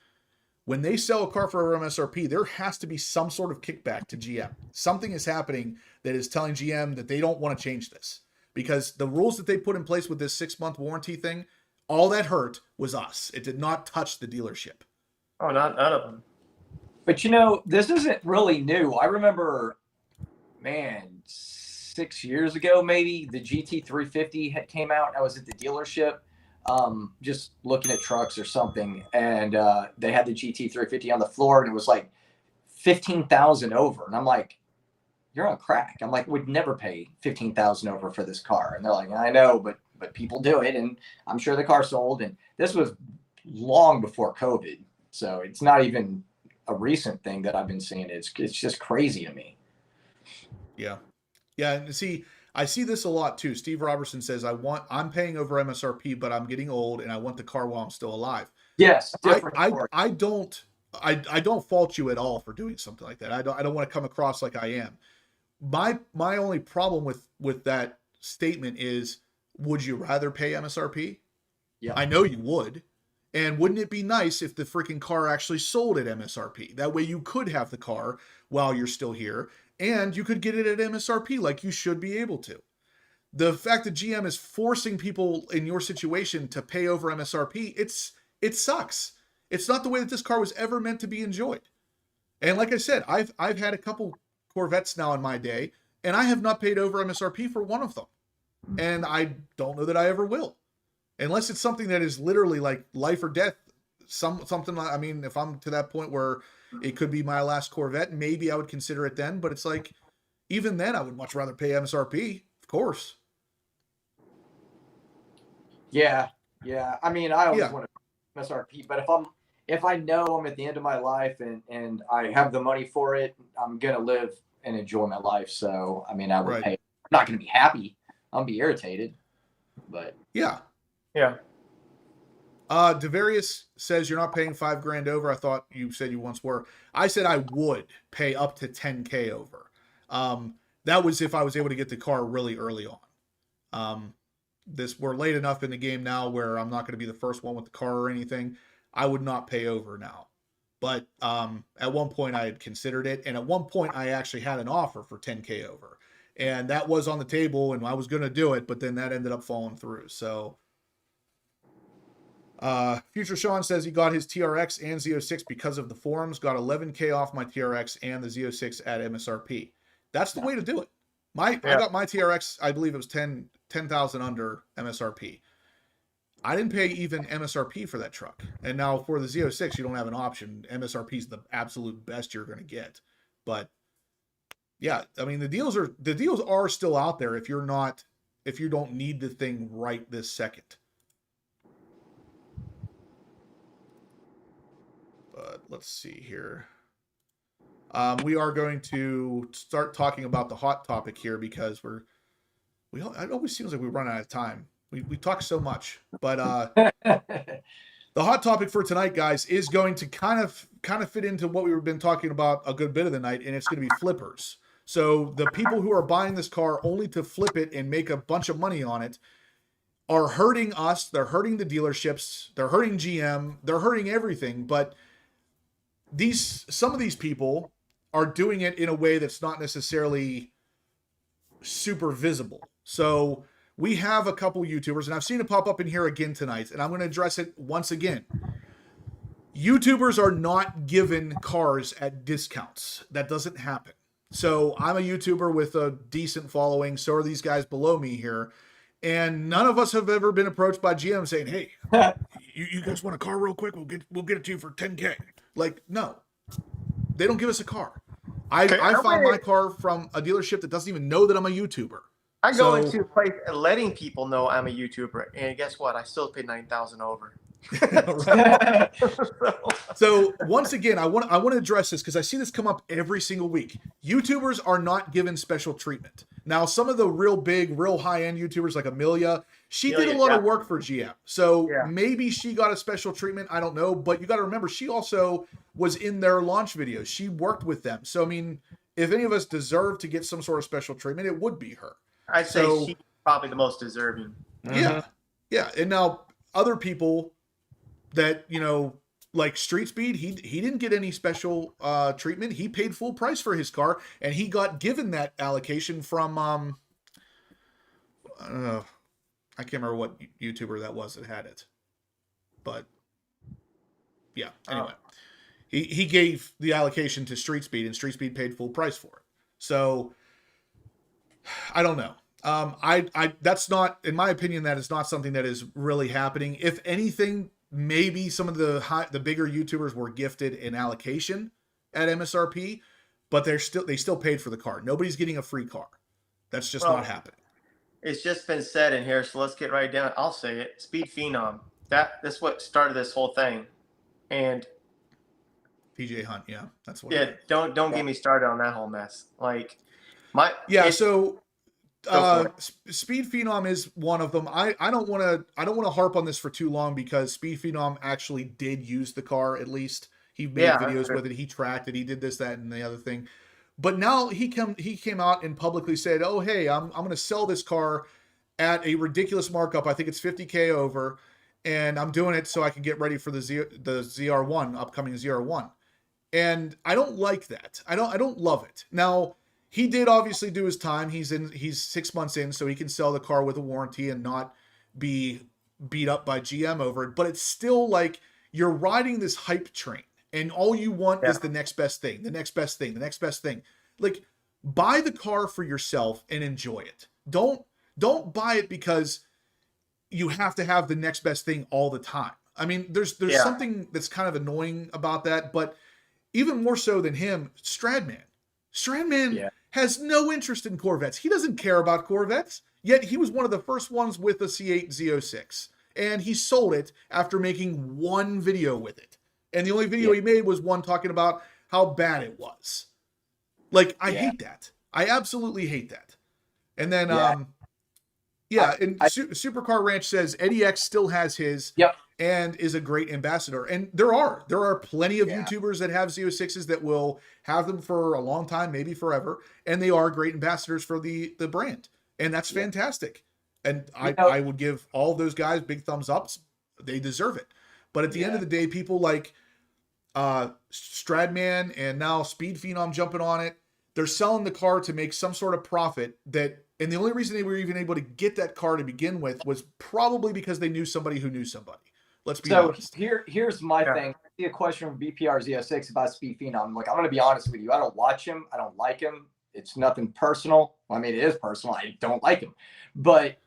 When they sell a car for MSRP, there has to be some sort of kickback to GM. Something is happening that is telling GM that they don't want to change this, because the rules that they put in place with this 6-month warranty thing, all that hurt was us. It did not touch the dealership. Oh, none of them. But you know, this isn't really new. I remember, man, 6 years ago, maybe the GT350 had came out. I was at the dealership, just looking at trucks or something, and they had the GT350 on the floor, and it was like 15,000 over, and I'm like, you're on crack. I'm like, would never pay 15,000 over for this car, and they're like, I know, but people do it, and I'm sure the car sold. And this was long before COVID, so it's not even a recent thing that I've been seeing. It's just crazy to me. Yeah. And see, I see this a lot too. Steve Robertson says, I'm paying over MSRP, but I'm getting old and I want the car while I'm still alive. Yes. I don't fault you at all for doing something like that. I don't want to come across like I am. My only problem with that statement is, would you rather pay MSRP? Yeah. I know you would. And wouldn't it be nice if the freaking car actually sold at MSRP? That way you could have the car while you're still here, and you could get it at MSRP like you should be able to. The fact that GM is forcing people in your situation to pay over MSRP, it sucks. It's not the way that this car was ever meant to be enjoyed. And like I said, I've had a couple Corvettes now in my day, and I have not paid over MSRP for one of them. And I don't know that I ever will. Unless it's something that is literally like life or death. Something like, I mean, if I'm to that point where it could be my last Corvette, maybe I would consider it then. But it's like, even then, I would much rather pay MSRP, of course. Yeah. I mean, I always want to MSRP, but if I know I'm at the end of my life and I have the money for it, I'm gonna live and enjoy my life. So I mean, I would pay. I'm not gonna be happy. I'll be irritated, but yeah. Devarius says you're not paying $5,000 over. I thought you said you once were. I said I would pay up to $10,000 over. That was if I was able to get the car really early on. We're late enough in the game now where I'm not going to be the first one with the car or anything. I would not pay over now. But at one point I had considered it, and at one point I actually had an offer for $10,000 over. And that was on the table, and I was going to do it, but then that ended up falling through. So, Future Sean says he got his TRX and Z06 because of the forums. Got $11,000 off my TRX and the Z06 at MSRP. That's the way to do it. I got my TRX, I believe it was 10,000 under MSRP. I didn't pay even MSRP for that truck. And now for the Z06, you don't have an option. MSRP is the absolute best you're going to get. But yeah, I mean, the deals are still out there if you don't need the thing right this second. But let's see here. We are going to start talking about the hot topic here because it always seems like we run out of time. We talk so much, but the hot topic for tonight, guys, is going to kind of fit into what we've been talking about a good bit of the night, and it's going to be flippers. So the people who are buying this car only to flip it and make a bunch of money on it are hurting us. They're hurting the dealerships. They're hurting GM. They're hurting everything. But some of these people are doing it in a way that's not necessarily super visible. So we have a couple YouTubers, and I've seen it pop up in here again tonight, and I'm going to address it once again. YouTubers are not given cars at discounts. That doesn't happen. So I'm a YouTuber with a decent following. So are these guys below me here. And none of us have ever been approached by GM saying, hey, you guys want a car real quick? We'll get it to you for $10,000. Like, no, they don't give us a car. I found my car from a dealership that doesn't even know that I'm a YouTuber. I go into a place letting people know I'm a YouTuber, and guess what? I still pay $9,000 over. Right. So once again, I want to address this because I see this come up every single week. YouTubers are not given special treatment. Now, some of the real big, real high-end YouTubers like Amelia, she did a lot of work for GM. So maybe she got a special treatment. I don't know. But you got to remember, she also was in their launch videos. She worked with them. So, I mean, if any of us deserve to get some sort of special treatment, it would be her. I'd say she's probably the most deserving. Yeah. Yeah. And now other people that, you know, like Street Speed, he didn't get any special treatment. He paid full price for his car, and he got given that allocation from I can't remember what YouTuber that was that had it, but yeah. Anyway, he gave the allocation to Street Speed, and Street Speed paid full price for it. So I don't know. That's not, in my opinion, that is not something that is really happening. If anything, maybe some of the bigger YouTubers were gifted an allocation at MSRP, but they still paid for the car. Nobody's getting a free car. That's just not happening. It's just been said in here, so let's get right down. I'll say it. Speed Phenom. That's what started this whole thing. And PJ Hunt, yeah, that's what. Yeah, don't get me started on that whole mess. Like Speed Phenom is one of them. I don't want to harp on this for too long because Speed Phenom actually did use the car. At least he made videos with it. He tracked it. He did this, that, and the other thing. But now he came out and publicly said, "Oh, hey, I'm going to sell this car at a ridiculous markup. I think it's $50K over, and I'm doing it so I can get ready for the ZR1, upcoming ZR1." And I don't like that. I don't love it. Now, he did obviously do his time. He's 6 months in, so he can sell the car with a warranty and not be beat up by GM over it. But it's still like you're riding this hype train, and all you want is the next best thing, the next best thing, the next best thing. Like, buy the car for yourself and enjoy it. Don't buy it because you have to have the next best thing all the time. I mean, there's something that's kind of annoying about that, but even more so than him, Stradman has no interest in Corvettes. He doesn't care about Corvettes, yet he was one of the first ones with a C8 Z06. And he sold it after making one video with it. And the only video he made was one talking about how bad it was. Like, I hate that. I absolutely hate that. And then, and Supercar Ranch says Eddie X still has his and is a great ambassador. And there are plenty of YouTubers that have Z06s that will have them for a long time, maybe forever. And they are great ambassadors for the brand. And that's fantastic. And I would give all those guys big thumbs ups. They deserve it. But at the end of the day, people like Stradman and now Speed Phenom jumping on it, they're selling the car to make some sort of profit and the only reason they were even able to get that car to begin with was probably because they knew somebody who knew somebody. Let's be honest. Here's my thing. I see a question from BPR Z06 about Speed Phenom. Like, I'm going to be honest with you. I don't watch him. I don't like him. It's nothing personal. Well, I mean, it is personal. I don't like him. But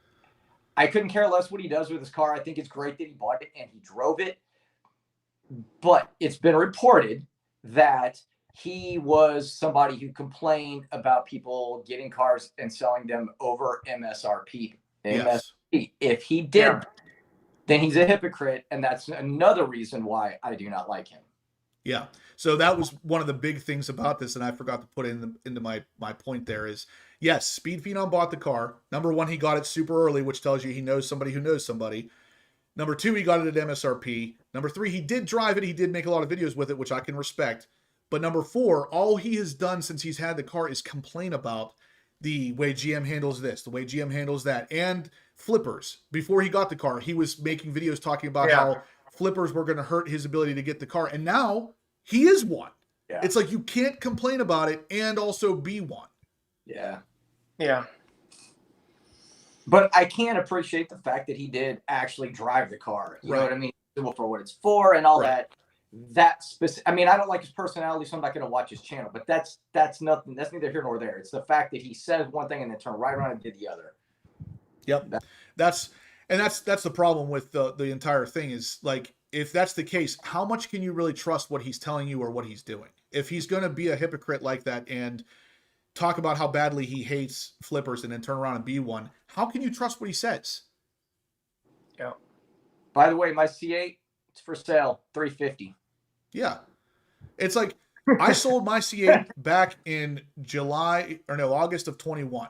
I couldn't care less what he does with his car. I think it's great that he bought it and he drove it. But it's been reported that he was somebody who complained about people getting cars and selling them over MSRP. Yes. If he did, then he's a hypocrite, and that's another reason why I do not like him. Yeah. So that was one of the big things about this, and I forgot to put into my point there is, yes, Speed Phenom bought the car. Number one, he got it super early, which tells you he knows somebody who knows somebody. Number two, he got it at MSRP. Number three, he did drive it. He did make a lot of videos with it, which I can respect. But number four, all he has done since he's had the car is complain about the way GM handles this, the way GM handles that, and flippers. Before he got the car, he was making videos talking about how flippers were going to hurt his ability to get the car. And now he is one. Yeah. It's like you can't complain about it and also be one. Yeah. Yeah. But I can appreciate the fact that he did actually drive the car. You know what I mean? For what it's for and all that. That specific. I mean, I don't like his personality, so I'm not going to watch his channel. But that's nothing. That's neither here nor there. It's the fact that he says one thing and then turned right around and did the other. Yep. That's the problem with the entire thing is, like, if that's the case, how much can you really trust what he's telling you or what he's doing? If he's going to be a hypocrite like that and talk about how badly he hates flippers and then turn around and be one, how can you trust what he says? Yeah. By the way, my C8 It's for sale, $350. Yeah. It's like I sold my C8 back in August of 21.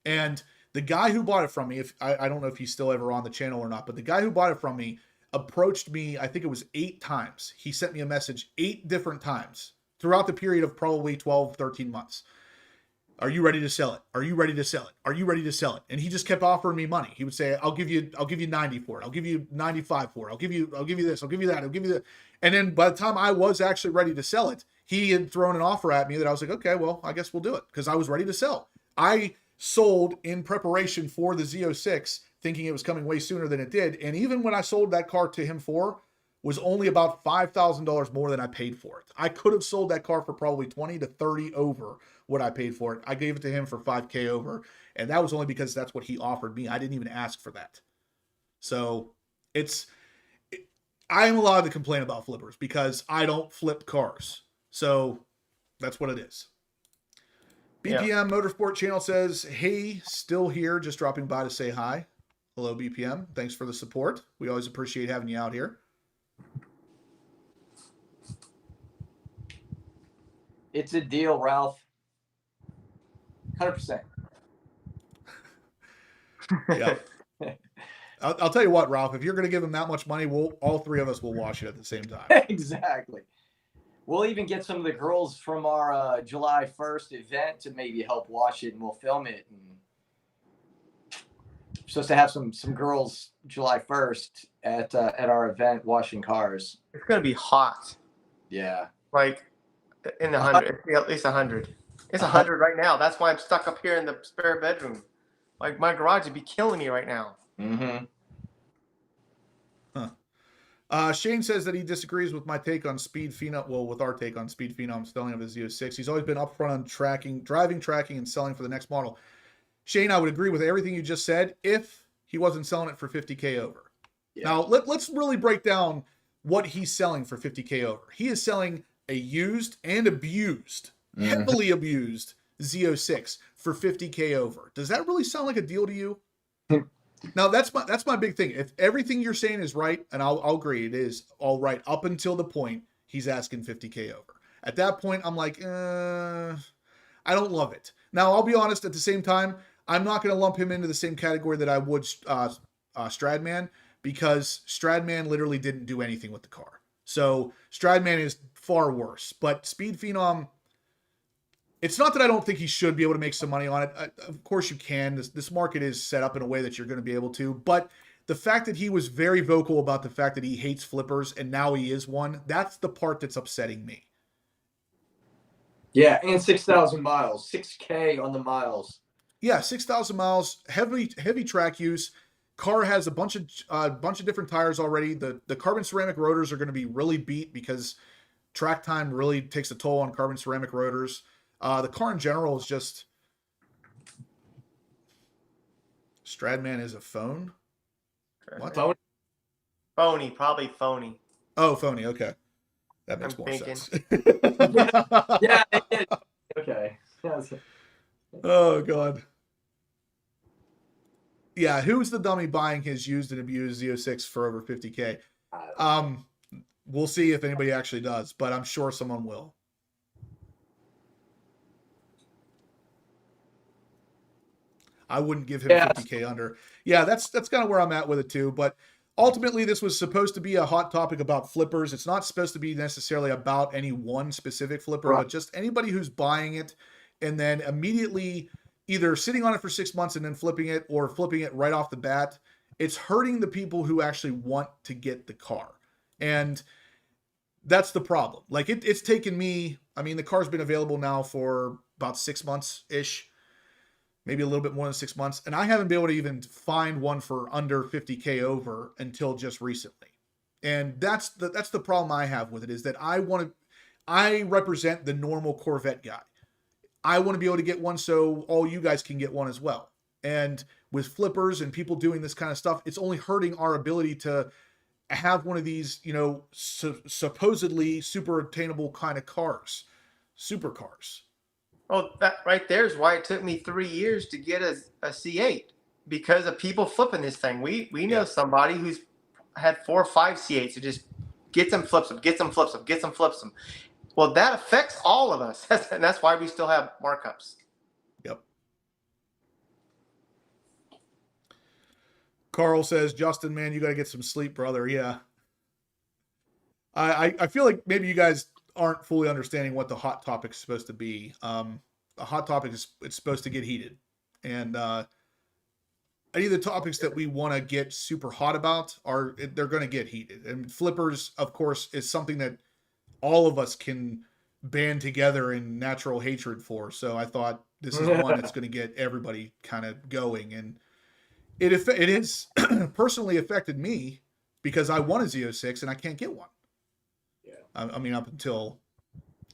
And the guy who bought it from me, if I don't know if he's still ever on the channel or not, but the guy who bought it from me approached me, I think it was 8 times. He sent me a message 8 different times throughout the period of probably 12, 13 months. Are you ready to sell it? Are you ready to sell it? Are you ready to sell it? And he just kept offering me money. He would say, I'll give you 90 for it. I'll give you 95 for it. I'll give you this. I'll give you that. I'll give you that. And then by the time I was actually ready to sell it, he had thrown an offer at me that I was like, okay, well, I guess we'll do it, because I was ready to sell. I sold in preparation for the Z06, thinking it was coming way sooner than it did. And even when I sold that car to him for, was only about $5,000 more than I paid for it. I could have sold that car for probably 20 to 30 over what I paid for it. I gave it to him for 5K over, and that was only because that's what he offered me. I didn't even ask for that. So I'm allowed to complain about flippers because I don't flip cars. So that's what it is. BPM Motorsport channel says, hey, still here, just dropping by to say hi. Hello, BPM. Thanks for the support. We always appreciate having you out here. It's a deal, Ralph. 100%. Yeah. I'll tell you what, Ralph, if you're going to give him that much money, all 3 of us will wash it at the same time. Exactly. We'll even get some of the girls from our July 1st event to maybe help wash it, and we'll film it. And we're supposed to have some girls July 1st at our event washing cars. It's gonna be hot. Yeah. Like in the 100, at least 100. It's 100 right now. That's why I'm stuck up here in the spare bedroom. Like my garage would be killing me right now. Mm-hmm. Shane says that he disagrees with my take on Speed Phenom. Well, with our take on Speed Phenom's selling of his Z06. He's always been upfront on driving, tracking, and selling for the next model. Shane, I would agree with everything you just said if he wasn't selling it for 50K over. Yeah. Now, let's really break down what he's selling for 50K over. He is selling a used and abused, heavily abused Z06 for 50K over. Does that really sound like a deal to you? Now, that's my big thing. If everything you're saying is right, and I'll agree, it is all right up until the point he's asking 50K over. At that point, I'm like, I don't love it. Now, I'll be honest, at the same time, I'm not going to lump him into the same category that I would Stradman, because Stradman literally didn't do anything with the car. So Stradman is far worse. But Speed Phenom, it's not that I don't think he should be able to make some money on it. Of course you can. This market is set up in a way that you're going to be able to. But the fact that he was very vocal about the fact that he hates flippers and now he is one, that's the part that's upsetting me. Yeah, and 6,000 miles. 6K on the miles. Yeah, 6,000 miles, heavy track use. Car has a bunch of different tires already. The carbon ceramic rotors are going to be really beat because track time really takes a toll on carbon ceramic rotors. The car in general is just... Stradman is a phone? What? Phony, probably phony. Oh, phony. Okay. That makes more sense. Yeah, it did. Okay. Oh, God. Yeah, who's the dummy buying his used and abused Z06 for over 50K? We'll see if anybody actually does, but I'm sure someone will. I wouldn't give him 50K under. Yeah, that's kind of where I'm at with it too. But ultimately, this was supposed to be a hot topic about flippers. It's not supposed to be necessarily about any one specific flipper, but just anybody who's buying it and then immediately either sitting on it for 6 months and then flipping it, or flipping it right off the bat. It's hurting the people who actually want to get the car. And that's the problem. Like it's taken me, I mean, the car's been available now for about 6 months-ish, maybe a little bit more than 6 months. And I haven't been able to even find one for under 50K over until just recently. And that's the problem I have with it, is that I represent the normal Corvette guy. I want to be able to get one so all you guys can get one as well. And with flippers and people doing this kind of stuff, it's only hurting our ability to have one of these, you know, supposedly super obtainable kind of cars, supercars. Well, that right there is why it took me 3 years to get a C8, because of people flipping this thing. We know somebody who's had 4 or 5 C8s who just gets them, flips them, gets them, flips them, gets them, flips them. Well, that affects all of us, and that's why we still have markups. Yep. Carl says, Justin, man, you got to get some sleep, brother. Yeah. I feel like maybe you guys aren't fully understanding what the hot topic is supposed to be. A hot topic is it's supposed to get heated. And any of the topics that we want to get super hot about they're going to get heated. And flippers, of course, is something that all of us can band together in natural hatred for. So I thought this is one that's going to get everybody kind of going. And it is personally affected me because I want a Z06 and I can't get one. Yeah. I mean, up until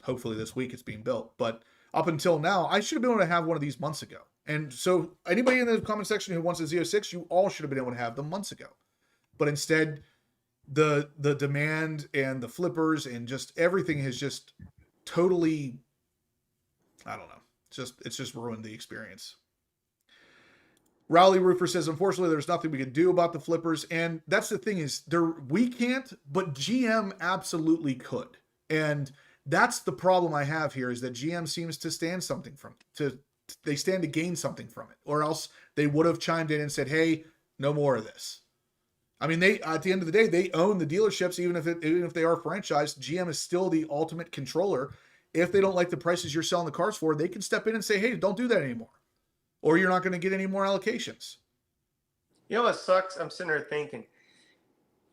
hopefully this week it's being built, but up until now, I should have been able to have one of these months ago. And so anybody in the comment section who wants a Z06, you all should have been able to have them months ago. But instead, the demand and the flippers and just everything has just totally, I don't know, it's just ruined the experience. Rowley Roofer says, unfortunately, there's nothing we can do about the flippers. And that's the thing is, we can't, but GM absolutely could. And that's the problem I have here is that GM seems to stand something they stand to gain something from it, or else they would have chimed in and said, hey, no more of this. I mean, at the end of the day, they own the dealerships, even if they are franchised. GM is still the ultimate controller. If they don't like the prices you're selling the cars for, they can step in and say, hey, don't do that anymore, or you're not going to get any more allocations. You know what sucks? I'm sitting there thinking,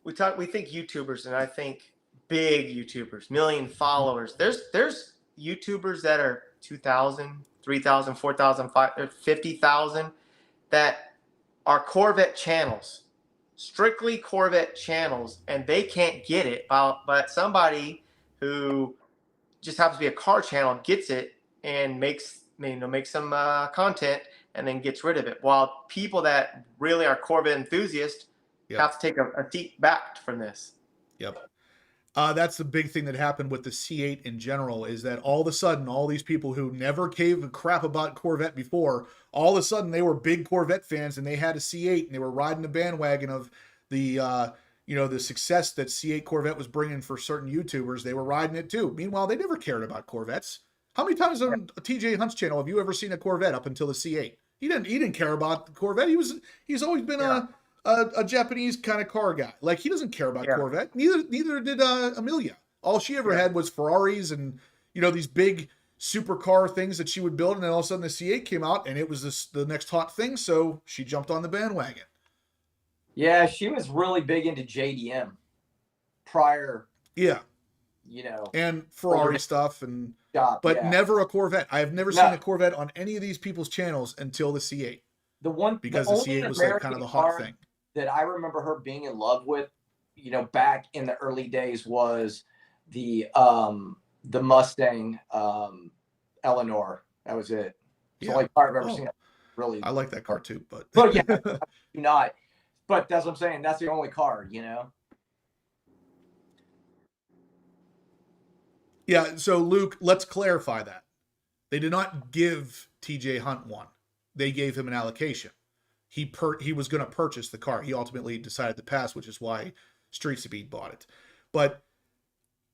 we think YouTubers, and I think big YouTubers, million followers. There's YouTubers that are 2,000, 3,000, 4,000, 50,000 that are Corvette channels, strictly Corvette channels, and they can't get it. But somebody who just happens to be a car channel gets it and makes some content and then gets rid of it. While people that really are Corvette enthusiasts have to take a deep back from this. Yep. That's the big thing that happened with the C8 in general is that all of a sudden, all these people who never gave a crap about Corvette before, all of a sudden they were big Corvette fans and they had a C8 and they were riding the bandwagon of the, the success that C8 Corvette was bringing for certain YouTubers. They were riding it too. Meanwhile, they never cared about Corvettes. How many times on TJ Hunt's channel have you ever seen a Corvette up until the C8? He didn't care about the Corvette. He's always been a Japanese kind of car guy. Like, he doesn't care about Corvette. Neither did Amelia. All she ever had was Ferraris and, these big supercar things that she would build. And then all of a sudden the C8 came out and it was the next hot thing. So she jumped on the bandwagon. Yeah, she was really big into JDM prior. Yeah. And Ferrari stuff but never a Corvette. I have never seen a Corvette on any of these people's channels until the C8. Because the C8 was like kind of the hot thing that I remember her being in love with, back in the early days was the Mustang Eleanor. That was it. So like I've ever seen it. Really, I like that car too, but yeah, do not. But that's what I'm saying. That's the only car, Yeah. So Luke, let's clarify that they did not give TJ Hunt one. They gave him an allocation. He was going to purchase the car. He ultimately decided to pass, which is why Street Speed bought it. But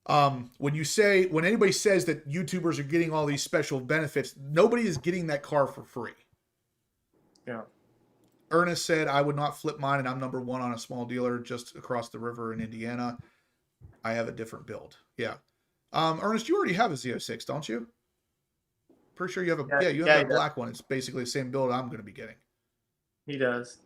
when anybody says that YouTubers are getting all these special benefits, nobody is getting that car for free. Yeah. Ernest said, I would not flip mine, and I'm number one on a small dealer just across the river in Indiana. I have a different build. Yeah. Ernest, you already have a Z06, don't you? Pretty sure you have a black one. It's basically the same build I'm going to be getting. He does.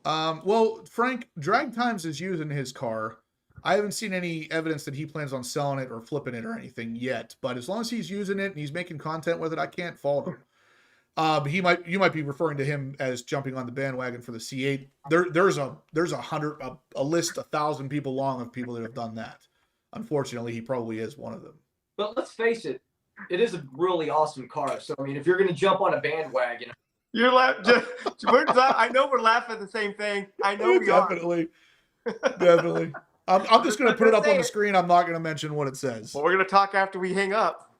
Well, Frank, Drag Times is using his car. I haven't seen any evidence that he plans on selling it or flipping it or anything yet. But as long as he's using it and he's making content with it, I can't fault him. You might be referring to him as jumping on the bandwagon for the C8. There's a list 1,000 people long of people that have done that. Unfortunately, he probably is one of them. But let's face it, it is a really awesome car. So I mean, if you're going to jump on a bandwagon, you're laughing. I know we're laughing at the same thing. I know we definitely. I'm just going to put it up on the screen. I'm not going to mention what it says. Well, we're going to talk after we hang up.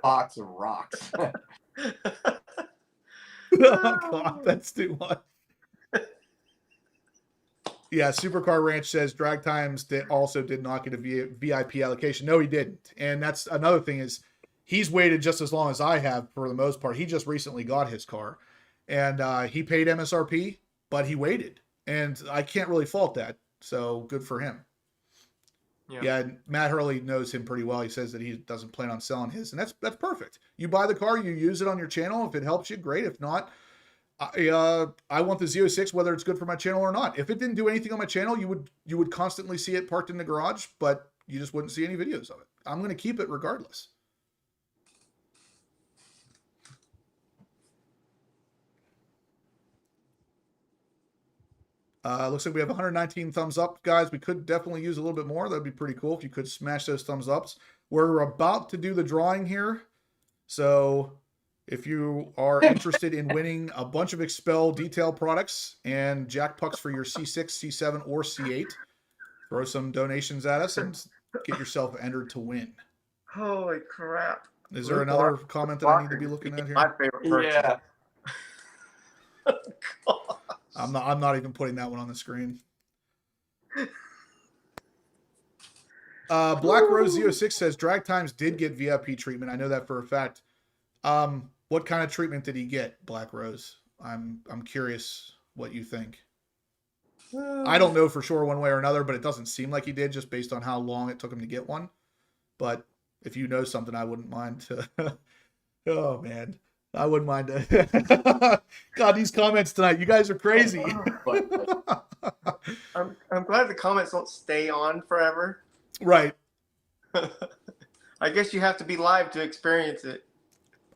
Box of rocks. Oh God, that's too much. Yeah, Supercar Ranch says drag times also did not get a VIP allocation. No, he didn't. And that's another thing is he's waited just as long as I have for the most part. He just recently got his car and he paid MSRP, but he waited. And I can't really fault that. So good for him. Yeah, Matt Hurley knows him pretty well. He says that he doesn't plan on selling his, and that's perfect. You buy the car, you use it on your channel. If it helps you, great. If not, I want the Z06, whether it's good for my channel or not. If it didn't do anything on my channel, you would constantly see it parked in the garage, but you just wouldn't see any videos of it. I'm going to keep it regardless. Looks like we have 119 thumbs up, guys. We could definitely use a little bit more. That'd be pretty cool if you could smash those thumbs ups. We're about to do the drawing here. So if you are interested in winning a bunch of Expel detail products and jack pucks for your C6, C7, or C8, throw some donations at us and get yourself entered to win. Holy crap. Is there another comment that I need to be looking at here? My favorite person. Yeah. God. I'm not even putting that one on the screen. Black Rose Z06 says drag times did get VIP treatment. I know that for a fact. What kind of treatment did he get, Black Rose? I'm curious what you think. I don't know for sure one way or another, but it doesn't seem like he did just based on how long it took him to get one. But if you know something, I wouldn't mind to... Oh, man. I wouldn't mind. God, these comments tonight. You guys are crazy. I'm glad the comments don't stay on forever. Right. I guess you have to be live to experience it.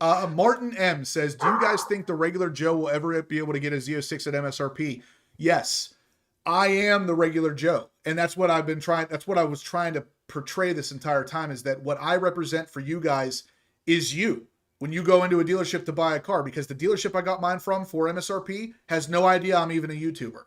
Martin M says, do you guys think the regular Joe will ever be able to get a Z06 at MSRP? Yes. I am the regular Joe. And that's what I've been trying. That's what I was trying to portray this entire time, is that what I represent for you guys is you. When you go into a dealership to buy a car, because the dealership I got mine from for MSRP has no idea I'm even a YouTuber.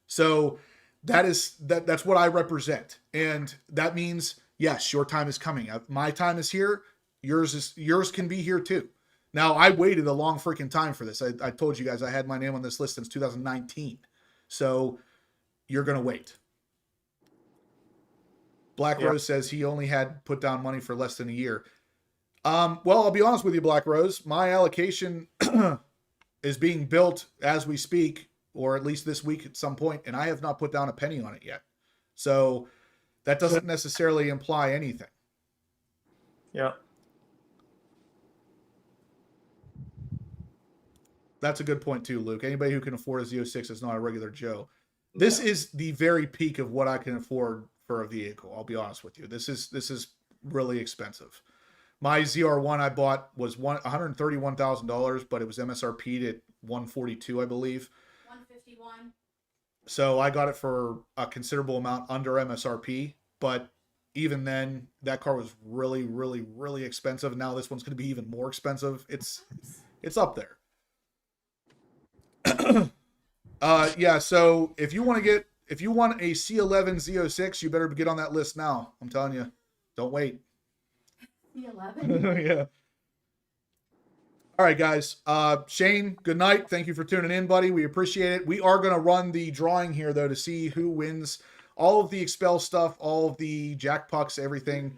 So that's what I represent. And that means, yes, your time is coming. My time is here. Yours can be here too. Now, I waited a long freaking time for this. I told you guys I had my name on this list since 2019. So you're going to wait. Black Rose says he only had put down money for less than a year. Well, I'll be honest with you, Black Rose. My allocation is being built as we speak, or at least this week at some point, and I have not put down a penny on it yet. So that doesn't necessarily imply anything. Yeah. That's a good point too, Luke. Anybody who can afford a Z06 is not a regular Joe. This is the very peak of what I can afford for a vehicle. I'll be honest with you. This is really expensive. My ZR1 I bought was $131,000, but it was MSRP'd at $142, I believe. $151. So I got it for a considerable amount under MSRP, but even then, that car was really, really, really expensive. And now this one's going to be even more expensive. It's up there. Yeah. So if you want a C11 Z06, you better get on that list now. I'm telling you, don't wait. C11. Yeah. All right, guys. Shane, good night. Thank you for tuning in, buddy. We appreciate it. We are going to run the drawing here, though, to see who wins all of the Expel stuff, all of the jack pucks, everything.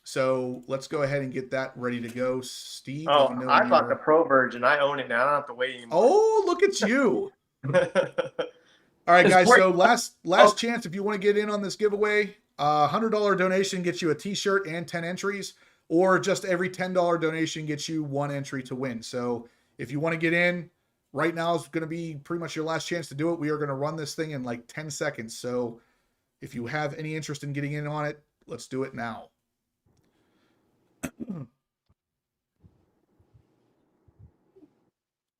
So let's go ahead and get that ready to go. Steve? Oh, I bought the Pro Version. I own it now. I don't have to wait anymore. Oh, look at you. All right, guys. So last chance, if you want to get in on this giveaway, $100 donation gets you a t-shirt and 10 entries, or just every $10 donation gets you 1 entry to win. So if you want to get in, right now is going to be pretty much your last chance to do it. We are going to run this thing in like 10 seconds. So if you have any interest in getting in on it, let's do it now.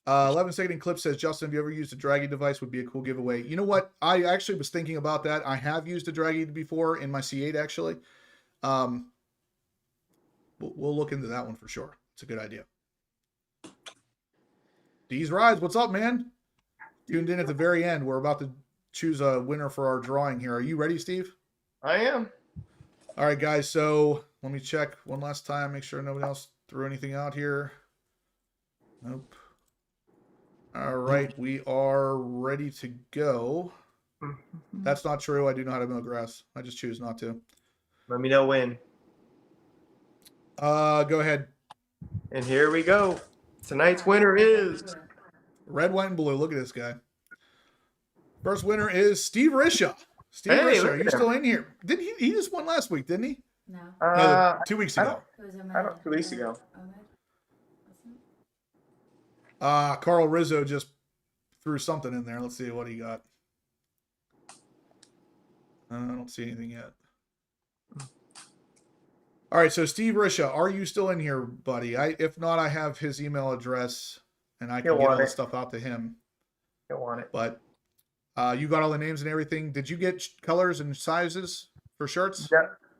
11-second clip says, Justin, have you ever used a draggy device? Would be a cool giveaway. You know what? I actually was thinking about that. I have used a draggy before in my C8, actually. We'll look into that one for sure. It's a good idea. D's Rides, what's up, man? Tuned in at the very end. We're about to choose a winner for our drawing here. Are you ready, Steve? I am. All right, guys. So let me check one last time. Make sure nobody else threw anything out here. Nope. All right, we are ready to go. That's not true. I do know how to mow grass. I just choose not to. Let me know when. Go ahead. And here we go. Tonight's winner is Red, white, and blue. Look at this guy. First winner is Steve Risha. Steve Hey, Risha, look are you at still in here? Did he just won last week, didn't he? No. No, 2 weeks I ago. It was I don't, 2 weeks ago. Carl Rizzo just threw something in there. Let's see what he got. I don't see anything yet. All right, so Steve Risha, are you still in here, buddy? If not, I have his email address, and I can get all the stuff out to him. Don't want it. But you got all the names and everything. Did you get colors and sizes for shirts?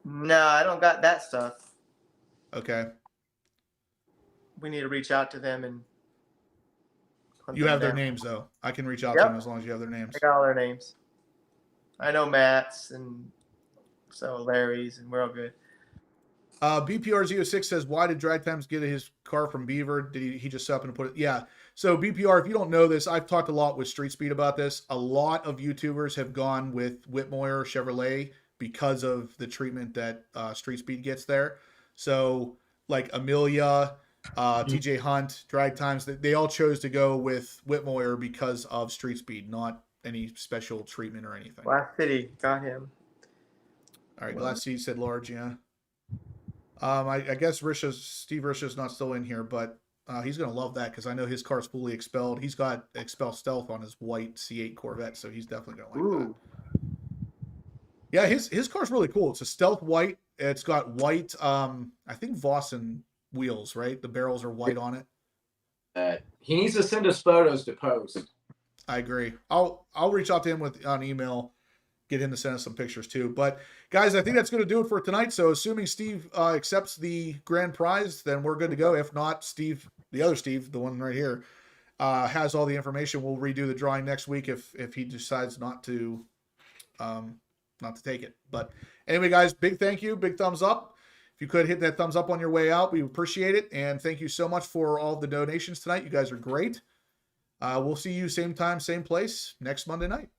No, I don't got that stuff. Okay. We need to reach out to them and. hunt You them have their down. names, though. I can reach out to them as long as you have their names. I got all their names. I know Matt's and so Larry's, and we're all good. BPR Z06 says, why did Drag Times get his car from Beaver? Did he just up and put it? Yeah. So BPR, if you don't know this, I've talked a lot with Street Speed about this. A lot of YouTubers have gone with Whitmoyer Chevrolet because of the treatment that Street Speed gets there. So like Amelia, TJ Hunt, Drag Times, they all chose to go with Whitmoyer because of Street Speed, not any special treatment or anything. Glass City got him. All right, Glass City said large, yeah. I guess Steve Risha's not still in here, but he's going to love that because I know his car's fully expelled. He's got Expel Stealth on his white C8 Corvette, so he's definitely going to like that. Yeah, his car's really cool. It's a Stealth white. It's got white, I think Vossen wheels, right? The barrels are white on it. He needs to send us photos to post. I agree. I'll reach out to him on email, get him to send us some pictures too. But guys, I think that's going to do it for tonight. So assuming Steve accepts the grand prize, then we're good to go. If not, Steve, the other Steve, the one right here, has all the information. We'll redo the drawing next week if he decides not to take it. But anyway, guys, big thank you, big thumbs up. If you could hit that thumbs up on your way out, we appreciate it. And thank you so much for all the donations tonight. You guys are great. We'll see you same time, same place next Monday night.